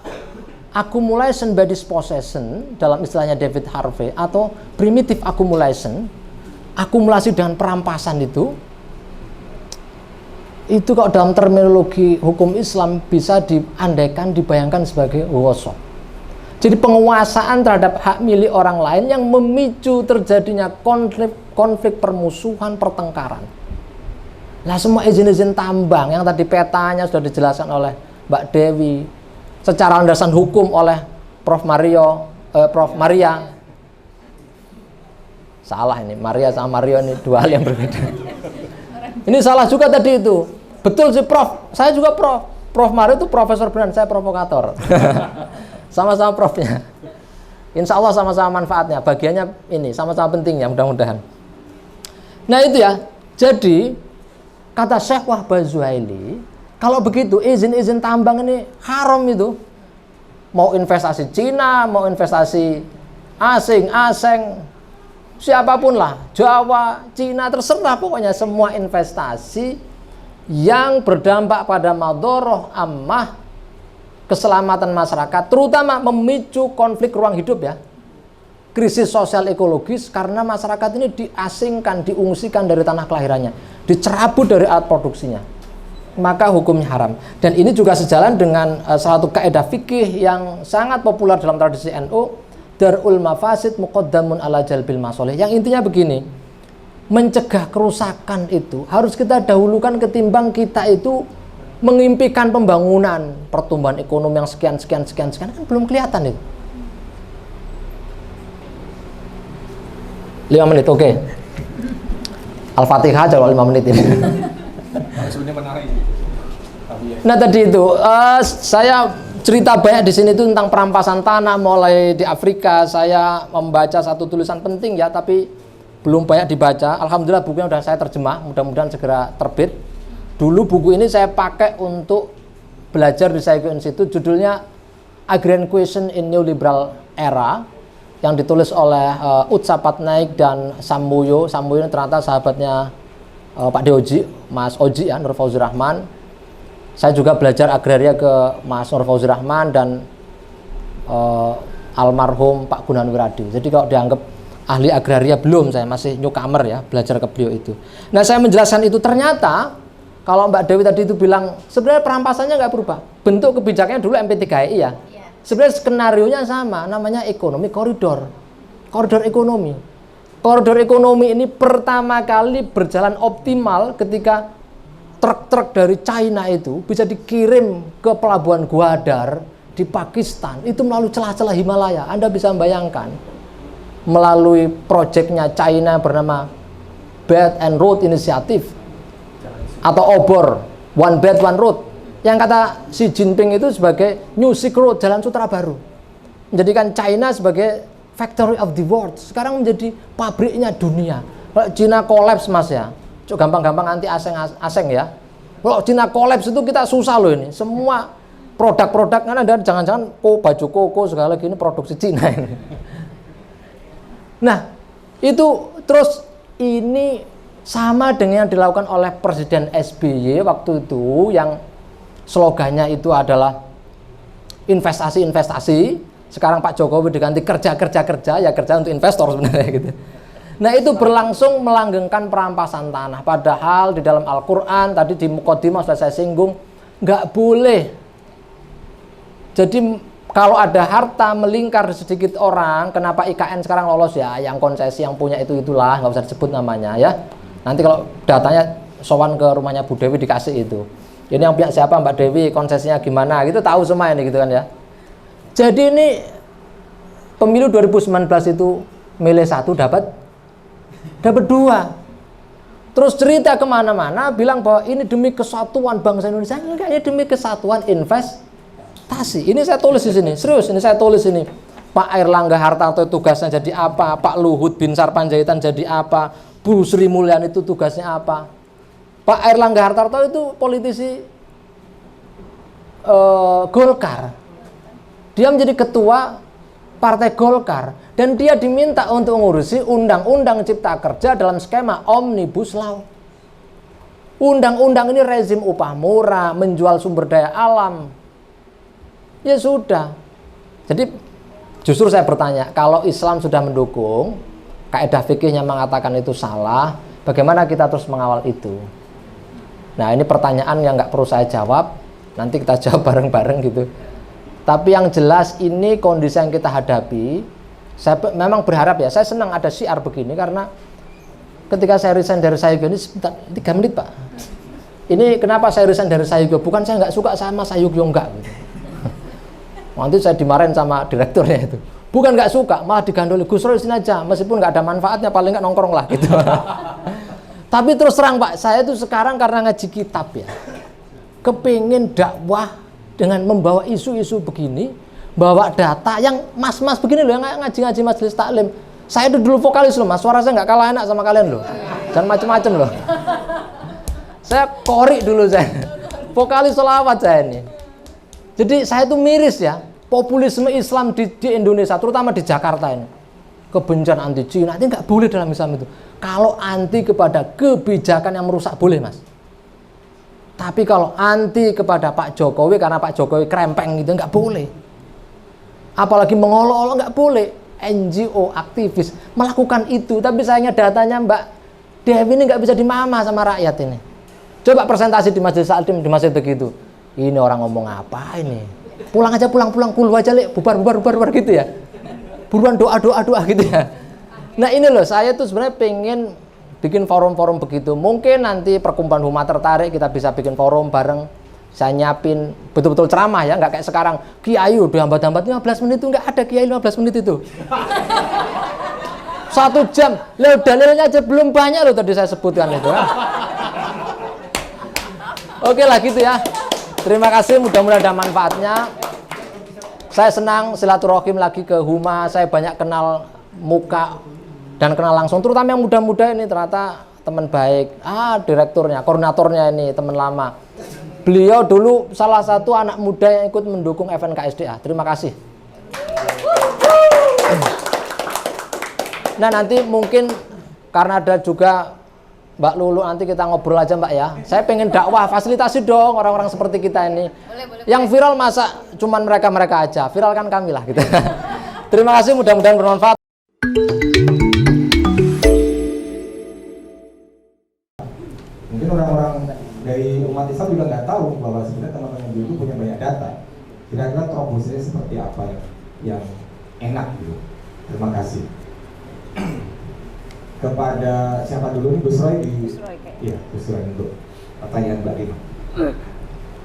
accumulation by dispossession dalam istilahnya David Harvey atau primitive accumulation, akumulasi dengan perampasan itu kalau dalam terminologi hukum Islam bisa diandaikan, dibayangkan sebagai ghosab. Jadi penguasaan terhadap hak milik orang lain yang memicu terjadinya konflik permusuhan, pertengkaran. Nah, semua izin-izin tambang yang tadi petanya sudah dijelaskan oleh Mbak Dewi, secara landasan hukum oleh Prof Maria. Salah ini, Maria sama Mario ini dua hal yang berbeda. Ini salah juga tadi itu. Betul sih Prof, saya juga Prof. Prof Mario itu profesor beneran, saya provokator. Sama-sama profnya. Insya Allah sama-sama manfaatnya, bagiannya ini sama-sama pentingnya mudah-mudahan. Nah itu ya, jadi kata Syekh Wahbah Zuhaili, kalau begitu izin-izin tambang ini haram itu. Mau investasi Cina, mau investasi asing, siapapun lah, Jawa, Cina, terserah pokoknya semua investasi yang berdampak pada madhoroh ammah, keselamatan masyarakat, terutama memicu konflik ruang hidup ya, krisis sosial ekologis karena masyarakat ini diasingkan, diungsikan dari tanah kelahirannya, dicerabut dari alat produksinya, maka hukumnya haram. Dan ini juga sejalan dengan salah satu kaidah fikih yang sangat populer dalam tradisi NU, darul mafasid muqaddamun ala jalbil masoleh, yang intinya begini: mencegah kerusakan itu harus kita dahulukan ketimbang kita itu mengimpikan pembangunan, pertumbuhan ekonomi yang sekian kan belum kelihatan itu. 5 menit, oke. Al-Fatihah aja kalau 5 menit ini. Nah tadi itu saya cerita banyak di sini itu tentang perampasan tanah mulai di Afrika. Saya membaca satu tulisan penting ya, tapi belum banyak dibaca. Alhamdulillah bukunya sudah saya terjemah, mudah-mudahan segera terbit. Dulu buku ini saya pakai untuk belajar di Saigo Institute, judulnya Agrarian Question in Neoliberal Era, yang ditulis oleh Utsa Patnaik dan Samboyo. Samboyo ini ternyata sahabatnya Pak Deoji, Mas Oji ya, Nur Fauzi Rahman. Saya juga belajar agraria ke Mas Nur Fauzi Rahman dan almarhum Pak Gunawan Wiradi. Jadi kalau dianggap ahli agraria belum, saya masih newcomer ya, belajar ke beliau itu. Nah, saya menjelaskan itu ternyata kalau Mbak Dewi tadi itu bilang sebenarnya perampasannya nggak berubah. Bentuk kebijakannya dulu MP3I ya. Sebenarnya skenarionya sama, namanya ekonomi koridor. Koridor ekonomi. Koridor ekonomi ini pertama kali berjalan optimal ketika truk-truk dari China itu bisa dikirim ke pelabuhan Gwadar di Pakistan itu melalui celah-celah Himalaya. Anda bisa membayangkan melalui proyeknya China bernama Belt and Road Initiative atau OBOR, One Belt One Road, yang kata Xi Jinping itu sebagai New Silk Road, jalan sutra baru, menjadikan China sebagai factory of the world, sekarang menjadi pabriknya dunia. Kalau China collapse mas ya, gampang-gampang anti asing ya. Kalau China collapse itu kita susah loh ini. Semua produk-produk kan ada, jangan-jangan baju koko segala gini produksi Cina ini. Nah, itu terus ini sama dengan yang dilakukan oleh Presiden SBY waktu itu yang slogannya itu adalah investasi-investasi. Sekarang Pak Jokowi diganti kerja, ya kerja untuk investor sebenarnya gitu. Nah, itu berlangsung melanggengkan perampasan tanah. Padahal di dalam Al-Quran, tadi di Muqaddimah sudah saya singgung, nggak boleh. Jadi kalau ada harta melingkar di sedikit orang, kenapa IKN sekarang lolos ya? Yang konsesi yang punya itulah, nggak usah disebut namanya ya. Nanti kalau datanya sowan ke rumahnya Bu Dewi dikasih itu. Ini yang punya siapa Mbak Dewi, konsesinya gimana, gitu tahu semua ini gitu kan ya. Jadi ini pemilu 2019 itu milih 1 dapat 2. Terus cerita kemana-mana bilang bahwa ini demi kesatuan bangsa Indonesia. Enggak, ini demi kesatuan investasi. Ini saya tulis di sini, serius ini saya tulis ini. Pak Airlangga Hartarto tugasnya jadi apa? Pak Luhut Binsar Panjaitan jadi apa? Bu Sri Mulyani itu tugasnya apa? Pak Airlangga Hartarto itu politisi Golkar. Dia menjadi ketua Partai Golkar dan dia diminta untuk mengurusi Undang-Undang Cipta Kerja dalam skema Omnibus Law. Undang-undang ini rezim upah murah, menjual sumber daya alam. Ya sudah. Jadi justru saya bertanya, kalau Islam sudah mendukung, kaidah fikihnya mengatakan itu salah, bagaimana kita terus mengawal itu? Nah, ini pertanyaan yang nggak perlu saya jawab, nanti kita jawab bareng-bareng gitu. Tapi yang jelas ini kondisi yang kita hadapi. Saya memang berharap ya, saya senang ada syiar begini karena ketika saya resign dari Sayugyo ini sebentar, 3 menit Pak. Ini kenapa saya resign dari Sayugyo? Bukan saya nggak suka sama Sayugyo, enggak gitu. Nanti saya dimarahin sama direkturnya itu. Bukan nggak suka, malah digandoli, Gus Roy sini aja, meskipun nggak ada manfaatnya paling nggak nongkrong lah gitu. Tapi terus terang Pak, saya itu sekarang karena ngaji kitab ya, kepingin dakwah dengan membawa isu-isu begini, bawa data yang mas-mas begini loh, yang ngaji-ngaji majelis taklim. Saya itu dulu vokalis loh mas, suara saya nggak kalah enak sama kalian loh, jangan macem-macem loh. Saya korik dulu saya, vokalis sholawat saya ini. Jadi saya itu miris ya, populisme Islam di Indonesia, terutama di Jakarta ini. Kebencian anti Cina, ini nggak boleh dalam Islam itu. Kalau anti kepada kebijakan yang merusak boleh mas. Tapi kalau anti kepada Pak Jokowi karena Pak Jokowi krempeng gitu nggak boleh. Apalagi mengolok-olok nggak boleh. NGO aktivis melakukan itu, tapi sayangnya datanya Mbak Dewi ini nggak bisa dimamah sama rakyat ini. Coba presentasi di Majelis Taklim di masjid begitu. Ini orang ngomong apa ini? Pulang aja, pulang kulu aja, Lek. Bubar gitu ya. Buruan doa gitu ya. Nah ini loh, saya tuh sebenarnya pengen bikin forum-forum begitu. Mungkin nanti Perkumpulan Huma tertarik, kita bisa bikin forum bareng. Saya nyiapin betul-betul ceramah ya, nggak kayak sekarang Kiai udah hambat-hambat 15 menit itu, nggak ada Kiai 15 menit itu. 1 jam, loh dalilnya aja belum banyak loh tadi saya sebutkan itu ya. Oke lah gitu ya. Terima kasih, mudah-mudahan ada manfaatnya. Saya senang silaturahim lagi ke Huma, saya banyak kenal muka dan kenal langsung, terutama yang muda-muda ini ternyata teman baik. Direkturnya, koordinatornya ini teman lama. Beliau dulu salah satu anak muda yang ikut mendukung FNKSDA. Terima kasih. Nah nanti mungkin karena ada juga Mbak Lulu, nanti kita ngobrol aja Mbak ya. Saya pengen dakwah, fasilitasi dong orang-orang seperti kita ini. Yang viral masa cuman mereka-mereka aja, viralkan kami lah gitu. Terima kasih, mudah-mudahan bermanfaat. NGO itu punya banyak data. Kira-kira terobosannya seperti apa yang enak gitu. Terima kasih. Kepada siapa dulu nih, Gus Roy Iya, Gus Roy untuk pertanyaan Mbak Rima.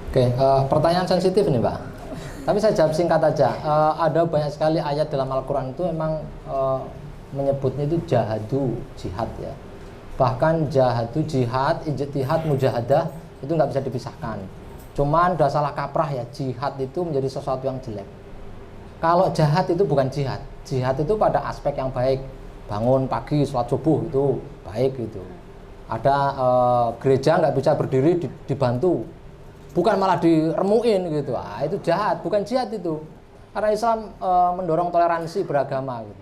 Oke, pertanyaan sensitif nih Pak. Tapi saya jawab singkat aja. Ada banyak sekali ayat dalam Al-Quran itu memang menyebutnya itu jahadu, jihad ya. Bahkan jahadu, jihad, ijtihad, mujahadah itu nggak bisa dipisahkan. Cuman udah salah kaprah ya, jihad itu menjadi sesuatu yang jelek. Kalau jahat itu bukan jihad. Jihad itu pada aspek yang baik. Bangun pagi, sholat subuh itu baik gitu. Ada gereja nggak bisa berdiri dibantu, bukan malah diremuin gitu. Itu jahat, bukan jihad itu. Karena Islam mendorong toleransi beragama gitu.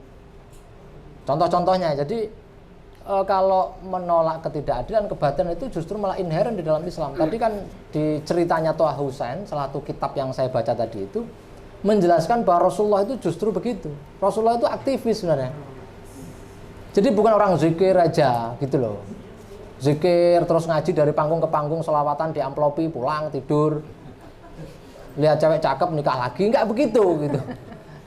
Contoh-contohnya, jadi kalau menolak ketidakadilan, kebatilan itu justru malah inherent di dalam Islam. Tadi kan di ceritanya Toha Hussein, salah satu kitab yang saya baca tadi itu menjelaskan bahwa Rasulullah itu justru begitu. Rasulullah itu aktivis sebenarnya. Jadi bukan orang zikir aja gitu loh. Zikir terus ngaji dari panggung ke panggung, selawatan diamplopi, pulang tidur, lihat cewek cakep nikah lagi, nggak begitu gitu.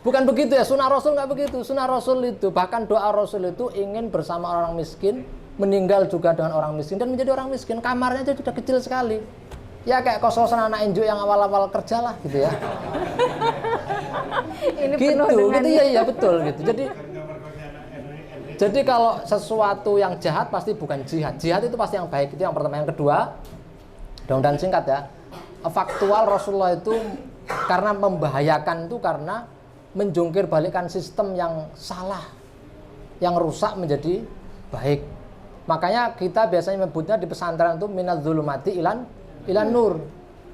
Bukan begitu ya, sunnah Rasul nggak begitu. Sunnah Rasul itu, bahkan doa Rasul itu ingin bersama orang miskin, meninggal juga dengan orang miskin, dan menjadi orang miskin. Kamarnya aja sudah kecil sekali. Ya kayak kos-kosan anak NGO yang awal-awal kerja lah gitu ya. Ini Gitu, penuh dengan gitu ya betul gitu. Jadi kalau sesuatu yang jahat pasti bukan jihad. Jihad itu pasti yang baik, itu yang pertama. Yang kedua, dan singkat ya, faktual Rasulullah itu karena membahayakan itu karena menjungkir balikkan sistem yang salah, yang rusak menjadi baik. Makanya kita biasanya menyebutnya di pesantren itu minadz zulumati ilan nur,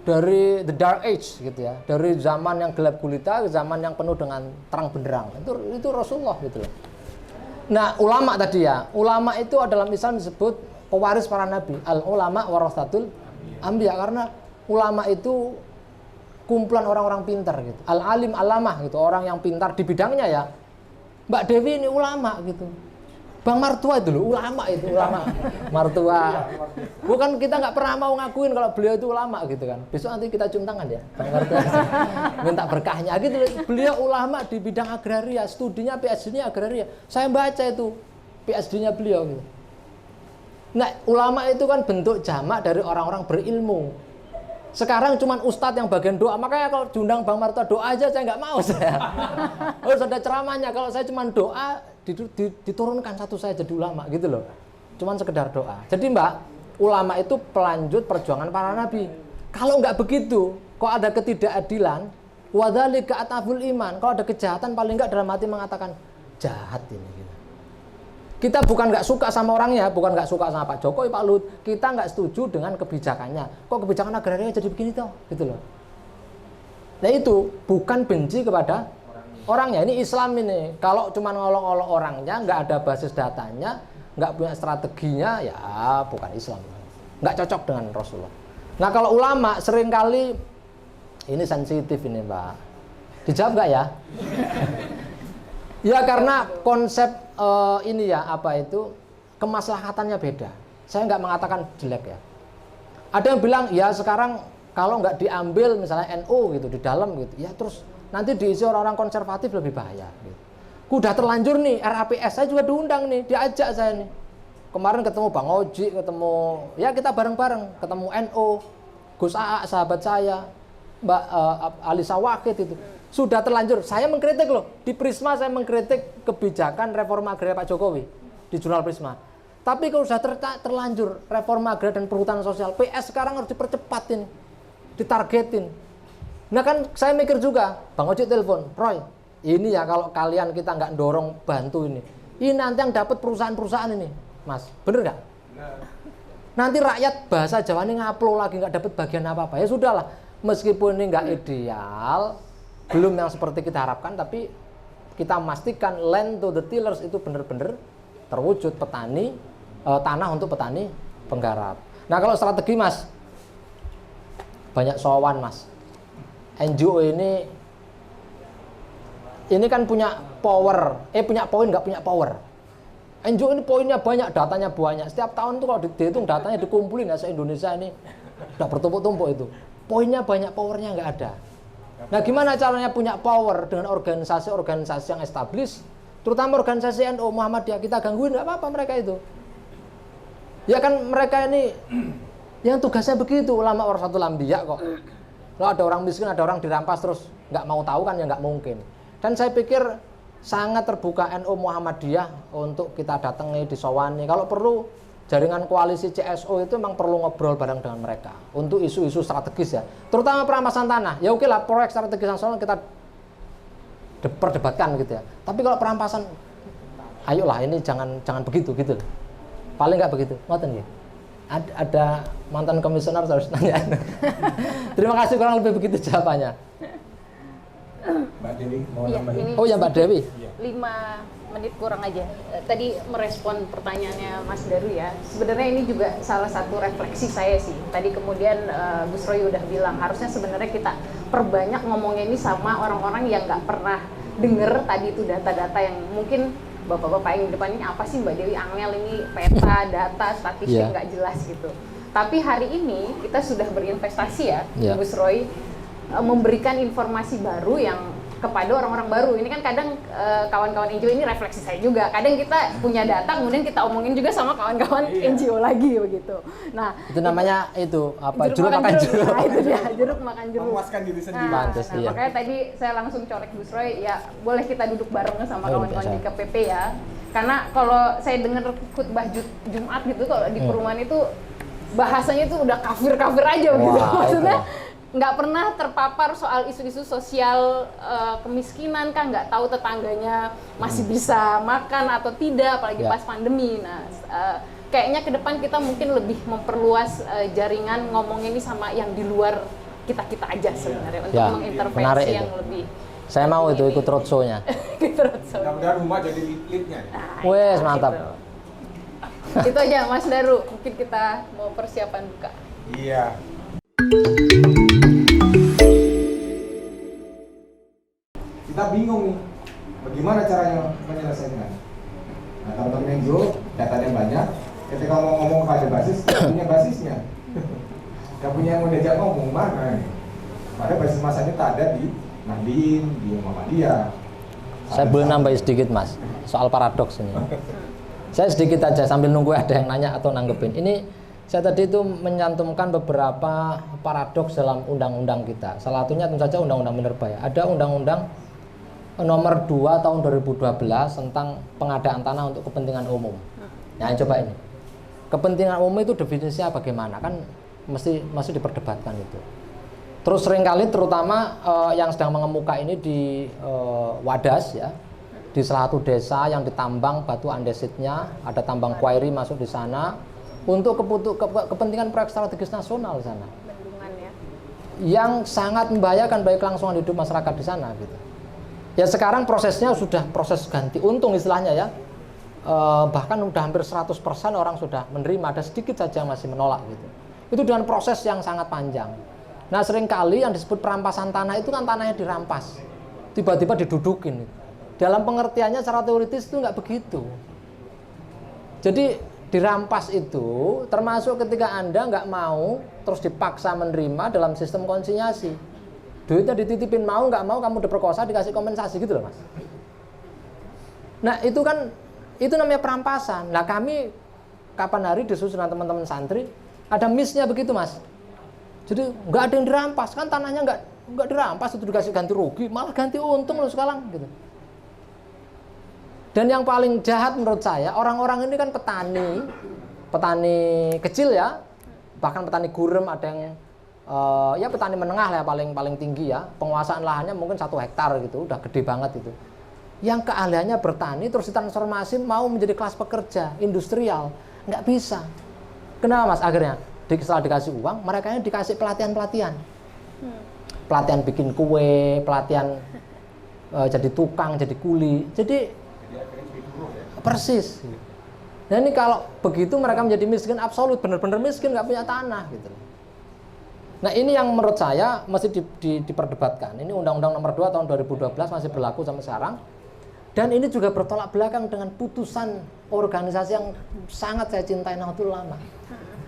dari the dark age gitu ya, dari zaman yang gelap gulita ke zaman yang penuh dengan terang benderang. Itu Rasulullah gitu loh. Nah, ulama tadi ya, ulama itu dalam Islam disebut pewaris para nabi. Al ulama warasatul anbiya, karena ulama itu kumpulan orang-orang pintar gitu. Al alim alamah gitu, orang yang pintar di bidangnya ya. Mbak Dewi ini ulama gitu. Bang Martua itu loh, ulama itu, ulama. Martua. Bukan, kita nggak pernah mau ngakuin kalau beliau itu ulama gitu kan. Besok nanti kita cium tangan ya, Bang Martua. Minta berkahnya gitu loh. Beliau ulama di bidang agraria, studinya PhD-nya agraria. Saya baca itu PhD-nya beliau gitu. Nah, ulama itu kan bentuk jamak dari orang-orang berilmu. Sekarang cuman ustadz yang bagian doa. Makanya kalau diundang Bang Martua doa aja saya nggak mau saya. Harus ada ceramahnya. Kalau saya cuman doa, diturunkan satu saya jadi ulama gitu loh. Cuman sekedar doa. Jadi Mbak, ulama itu pelanjut perjuangan para nabi. Kalau nggak begitu, kok ada ketidakadilan, wadzalika ataful iman. Kalau ada kejahatan, paling nggak dalam hati mengatakan jahat ini gitu. Kita bukan nggak suka sama orangnya, bukan nggak suka sama Pak Jokowi, Pak Luhut. Kita nggak setuju dengan kebijakannya. Kok kebijakan agraria jadi begini toh, gitu loh. Nah itu bukan benci kepada orangnya. Ini Islam ini. Kalau cuma ngolong-ngolong orangnya, nggak ada basis datanya, nggak punya strateginya, ya bukan Islam. Nggak cocok dengan Rasulullah. Nah kalau ulama seringkali ini sensitif ini Mbak. Dijawab nggak ya? Ya karena konsep ini ya apa itu kemaslahatannya beda. Saya nggak mengatakan jelek ya. Ada yang bilang ya sekarang kalau nggak diambil misalnya NU gitu di dalam gitu, ya terus nanti diisi orang-orang konservatif lebih bahaya. Gitu. Udah terlanjur nih RAPS, saya juga diundang nih, diajak saya nih. Kemarin ketemu Bang Oji, ketemu ya kita bareng-bareng, ketemu NU, Gus AA sahabat saya, Mbak Alisa Wakid itu. Sudah terlanjur, saya mengkritik loh, di Prisma saya mengkritik kebijakan reforma agraria Pak Jokowi di jurnal Prisma. Tapi kalau sudah terlanjur reforma agraria dan perhutanan sosial, PS sekarang harus dipercepat ini, ditargetin. Nah kan saya mikir juga, Bang Oji telepon, Roy, ini ya kalau kalian kita nggak dorong bantu ini nanti yang dapat perusahaan-perusahaan ini, Mas, bener nggak? Nanti rakyat bahasa Jawa ini ngaplo lagi, nggak dapat bagian apa-apa. Ya sudahlah, meskipun ini nggak ideal, belum yang seperti kita harapkan, tapi kita memastikan land to the tillers itu benar-benar terwujud petani, tanah untuk petani penggarap. Nah kalau strategi Mas, banyak sowan Mas. NGO ini kan punya power, punya poin nggak punya power. NGO ini poinnya banyak, datanya banyak. Setiap tahun tuh kalau dihitung datanya dikumpulin ya se-Indonesia ini udah bertumpuk-tumpuk itu. poinnya banyak, powernya nggak ada. Nah, gimana caranya punya power dengan organisasi-organisasi yang established, terutama organisasi NU Muhammadiyah? Kita gangguin nggak apa-apa mereka itu. Ya kan mereka ini yang tugasnya begitu, ulama warasatul anbiya kok. Kalau ada orang miskin, ada orang dirampas terus nggak mau tahu kan ya nggak mungkin. Dan saya pikir sangat terbuka NU Muhammadiyah untuk kita datangi, disowani. Kalau perlu jaringan koalisi CSO itu memang perlu ngobrol bareng dengan mereka untuk isu-isu strategis ya, terutama perampasan tanah. Ya oke lah, proyek strategis nasional kita perdebatkan gitu ya. Tapi kalau perampasan, ayolah ini jangan begitu gitu. Paling nggak begitu, ngoten ya. Ada mantan komisioner harus nanya. Terima kasih, kurang lebih begitu jawabannya. Mbak Dewi mau Iya, nambahin? ini Oh ya Mbak Dewi. 5 menit kurang aja. Tadi merespon pertanyaannya Mas Daru ya. Sebenarnya ini juga salah satu refleksi saya sih. Tadi kemudian Gus Roy udah bilang harusnya sebenarnya kita perbanyak ngomongnya ini sama orang-orang yang nggak pernah denger tadi itu data-data yang mungkin bapak-bapak yang di depan ini apa sih Mbak Dewi angel ini peta, data, statistik nggak jelas gitu. Tapi hari ini kita sudah berinvestasi ya, Gus Roy, memberikan informasi baru yang kepada orang-orang baru. Ini kan kadang kawan-kawan NGO ini refleksi saya juga. Kadang kita punya data, kemudian kita omongin juga sama kawan-kawan NGO lagi begitu. Nah, itu namanya itu apa? Jeruk makan jeruk. Nah, itu dia, jeruk makan jeruk. Memuaskan diri sendiri. Pantes, iya. Makanya tadi saya langsung colek Gus Roy, ya boleh kita duduk bareng sama kawan-kawan di KPP ya. Karena kalau saya dengar khutbah Jumat gitu, kalau di perumahan itu bahasanya itu udah kafir-kafir aja gitu. Maksudnya nggak pernah terpapar soal isu-isu sosial kemiskinan kan, nggak tahu tetangganya masih bisa makan atau tidak, apalagi pas pandemi. Nah, kayaknya ke depan kita mungkin lebih memperluas jaringan ngomong ini sama yang di luar kita-kita aja sebenarnya untuk mengintervensi yang lebih. Saya mau itu ikut roadshow-nya. Mudah-mudahan rumah jadi lead-nya. Wes mantap. Gitu. Itu aja Mas Daru, mungkin kita mau persiapan buka. Iya. Kita bingung nih, bagaimana caranya menyelesaikan. Nah, teman-teman NGO, datanya banyak, ketika mau ngomong pada basis, nggak punya basisnya. Nggak punya yang mau diajak ngomong, mana nih? Padahal basis masanya tak ada di Nahdien, di Muhammadiyah. Saya boleh nambahin sedikit Mas, soal paradoks ini. Saya sedikit aja sambil nunggu ada yang nanya atau nanggepin. Ini saya tadi itu menyantumkan beberapa paradoks dalam undang-undang kita. Salah satunya tentu saja undang-undang minerba ya. Ada undang-undang nomor 2 tahun 2012 tentang pengadaan tanah untuk kepentingan umum. Nah, coba ini. Kepentingan umum itu definisinya bagaimana? Kan masih diperdebatkan itu. Terus seringkali terutama yang sedang mengemuka ini di Wadas ya, di salah satu desa yang ditambang batu andesitnya, ada tambang quarry masuk di sana untuk kepentingan proyek strategis nasional di sana. Bendungan ya. Yang sangat membahayakan bagi kelangsungan hidup masyarakat di sana gitu. Ya sekarang prosesnya sudah proses ganti untung istilahnya ya. Bahkan udah hampir 100% orang sudah menerima, ada sedikit saja masih menolak gitu. Itu dengan proses yang sangat panjang. Nah seringkali yang disebut perampasan tanah itu kan tanahnya dirampas, tiba-tiba didudukin. Dalam pengertiannya secara teoritis itu nggak begitu. Jadi dirampas itu termasuk ketika Anda nggak mau terus dipaksa menerima dalam sistem konsinyasi. Duitnya dititipin, mau nggak mau kamu diperkosa dikasih kompensasi gitu loh Mas. Nah itu kan, itu namanya perampasan. Nah kami kapan hari disusun dengan teman-teman santri ada miss-nya begitu Mas. Jadi nggak ada yang dirampas, kan tanahnya nggak dirampas, itu dikasih ganti rugi, malah ganti untung loh sekarang gitu. Dan yang paling jahat menurut saya, orang-orang ini kan petani kecil ya, bahkan petani gurem, ada yang ya petani menengah lah ya, paling tinggi ya, penguasaan lahannya mungkin 1 hektar gitu, udah gede banget itu. Yang keahliannya bertani terus ditransformasi mau menjadi kelas pekerja industrial, nggak bisa. Kenapa Mas? Akhirnya setelah dikasih uang, mereka ini dikasih pelatihan-pelatihan. Pelatihan bikin kue, pelatihan jadi tukang, jadi kuli. Jadi persis. Nah ini kalau begitu mereka menjadi miskin absolut, benar-benar miskin, nggak punya tanah gitu. Nah ini yang menurut saya masih diperdebatkan. Ini Undang-Undang Nomor 2 tahun 2012 masih berlaku sampai sekarang. Dan ini juga bertolak belakang dengan putusan organisasi yang sangat saya cintai, Nahdlatul Ulama.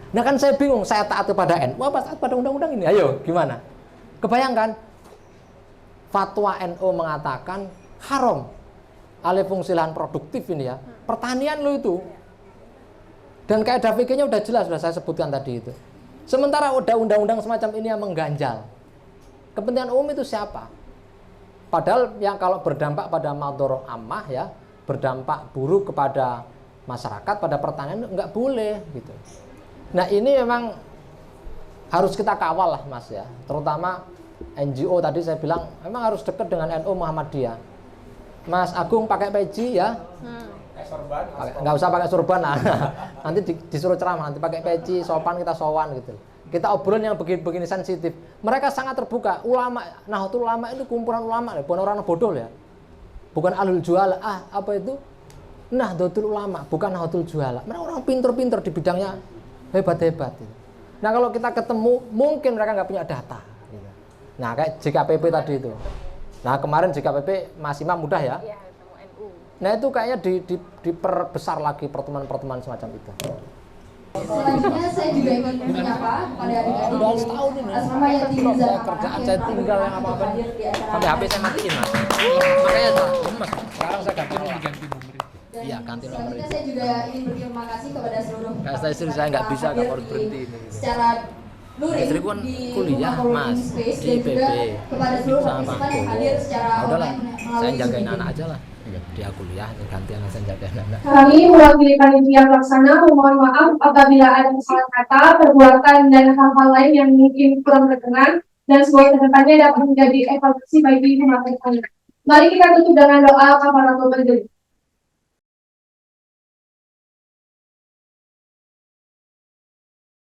Nah kan saya bingung, saya taat kepada NU apa taat pada undang-undang ini? Ayo, gimana? Kebayangkan, fatwa NU mengatakan haram alih fungsi lahan produktif ini ya, pertanian lo itu. Dan kaidah fikihnya udah jelas, sudah saya sebutkan tadi itu. Sementara udah undang-undang semacam ini yang mengganjal. Kepentingan umum itu siapa? Padahal yang kalau berdampak pada madhoroh ammah ya, berdampak buruk kepada masyarakat, pada pertanian nggak boleh gitu. Nah ini memang harus kita kawal lah Mas ya, terutama NGO tadi saya bilang memang harus dekat dengan NU Muhammadiyah. Mas Agung pakai peci ya, nggak usah pakai sorban lah. Nanti disuruh ceramah, nanti pakai peci, sopan kita sowan gitu. Kita obrolan yang begini sensitif. Mereka sangat terbuka. Ulama, Nahdlatul Ulama itu kumpulan ulama, bukan orang bodoh ya. Bukan alul juala. Apa itu? Nahdlatul Ulama, bukan Nahdlatul Juala. Mereka orang pinter-pinter di bidangnya hebat-hebat. Gitu. Nah kalau kita ketemu, mungkin mereka nggak punya data. Gitu. Nah kayak JKPP tadi itu. Nah kemarin JKPP Mas Imam mudah ya. Nah itu kayaknya diperbesar lagi pertemuan-pertemuan semacam itu. Selanjutnya saya juga ingin menyapa kepada adik-adik asrama yatim Zainal kerjaan saya tinggal yang apa-apa sampai HP saya matiin Mas. Makanya Mas, sekarang saya ganti nomor. Iya, ganti nomor. Selanjutnya saya juga ingin berterima kasih kepada seluruh istri saya nggak bisa, nggak mau berhenti ini. Secara luring Istri pun di kuliah Mas Space di dan juga PP kepada seluruh sama partisipan yang Pak hadir secara Bowo. Udahlah, online saya melalui jagain Zoom anak meeting. aja lah. Dia kuliah, gantian saya jagain anak. Kami mewakili panitia pelaksana memohon maaf apabila ada kesalahan kata, perbuatan, dan hal-hal lain yang mungkin kurang berkenan dan semoga kedepannya dapat menjadi evaluasi bagi umat kami. Mari kita tutup dengan doa kafaratul majlis.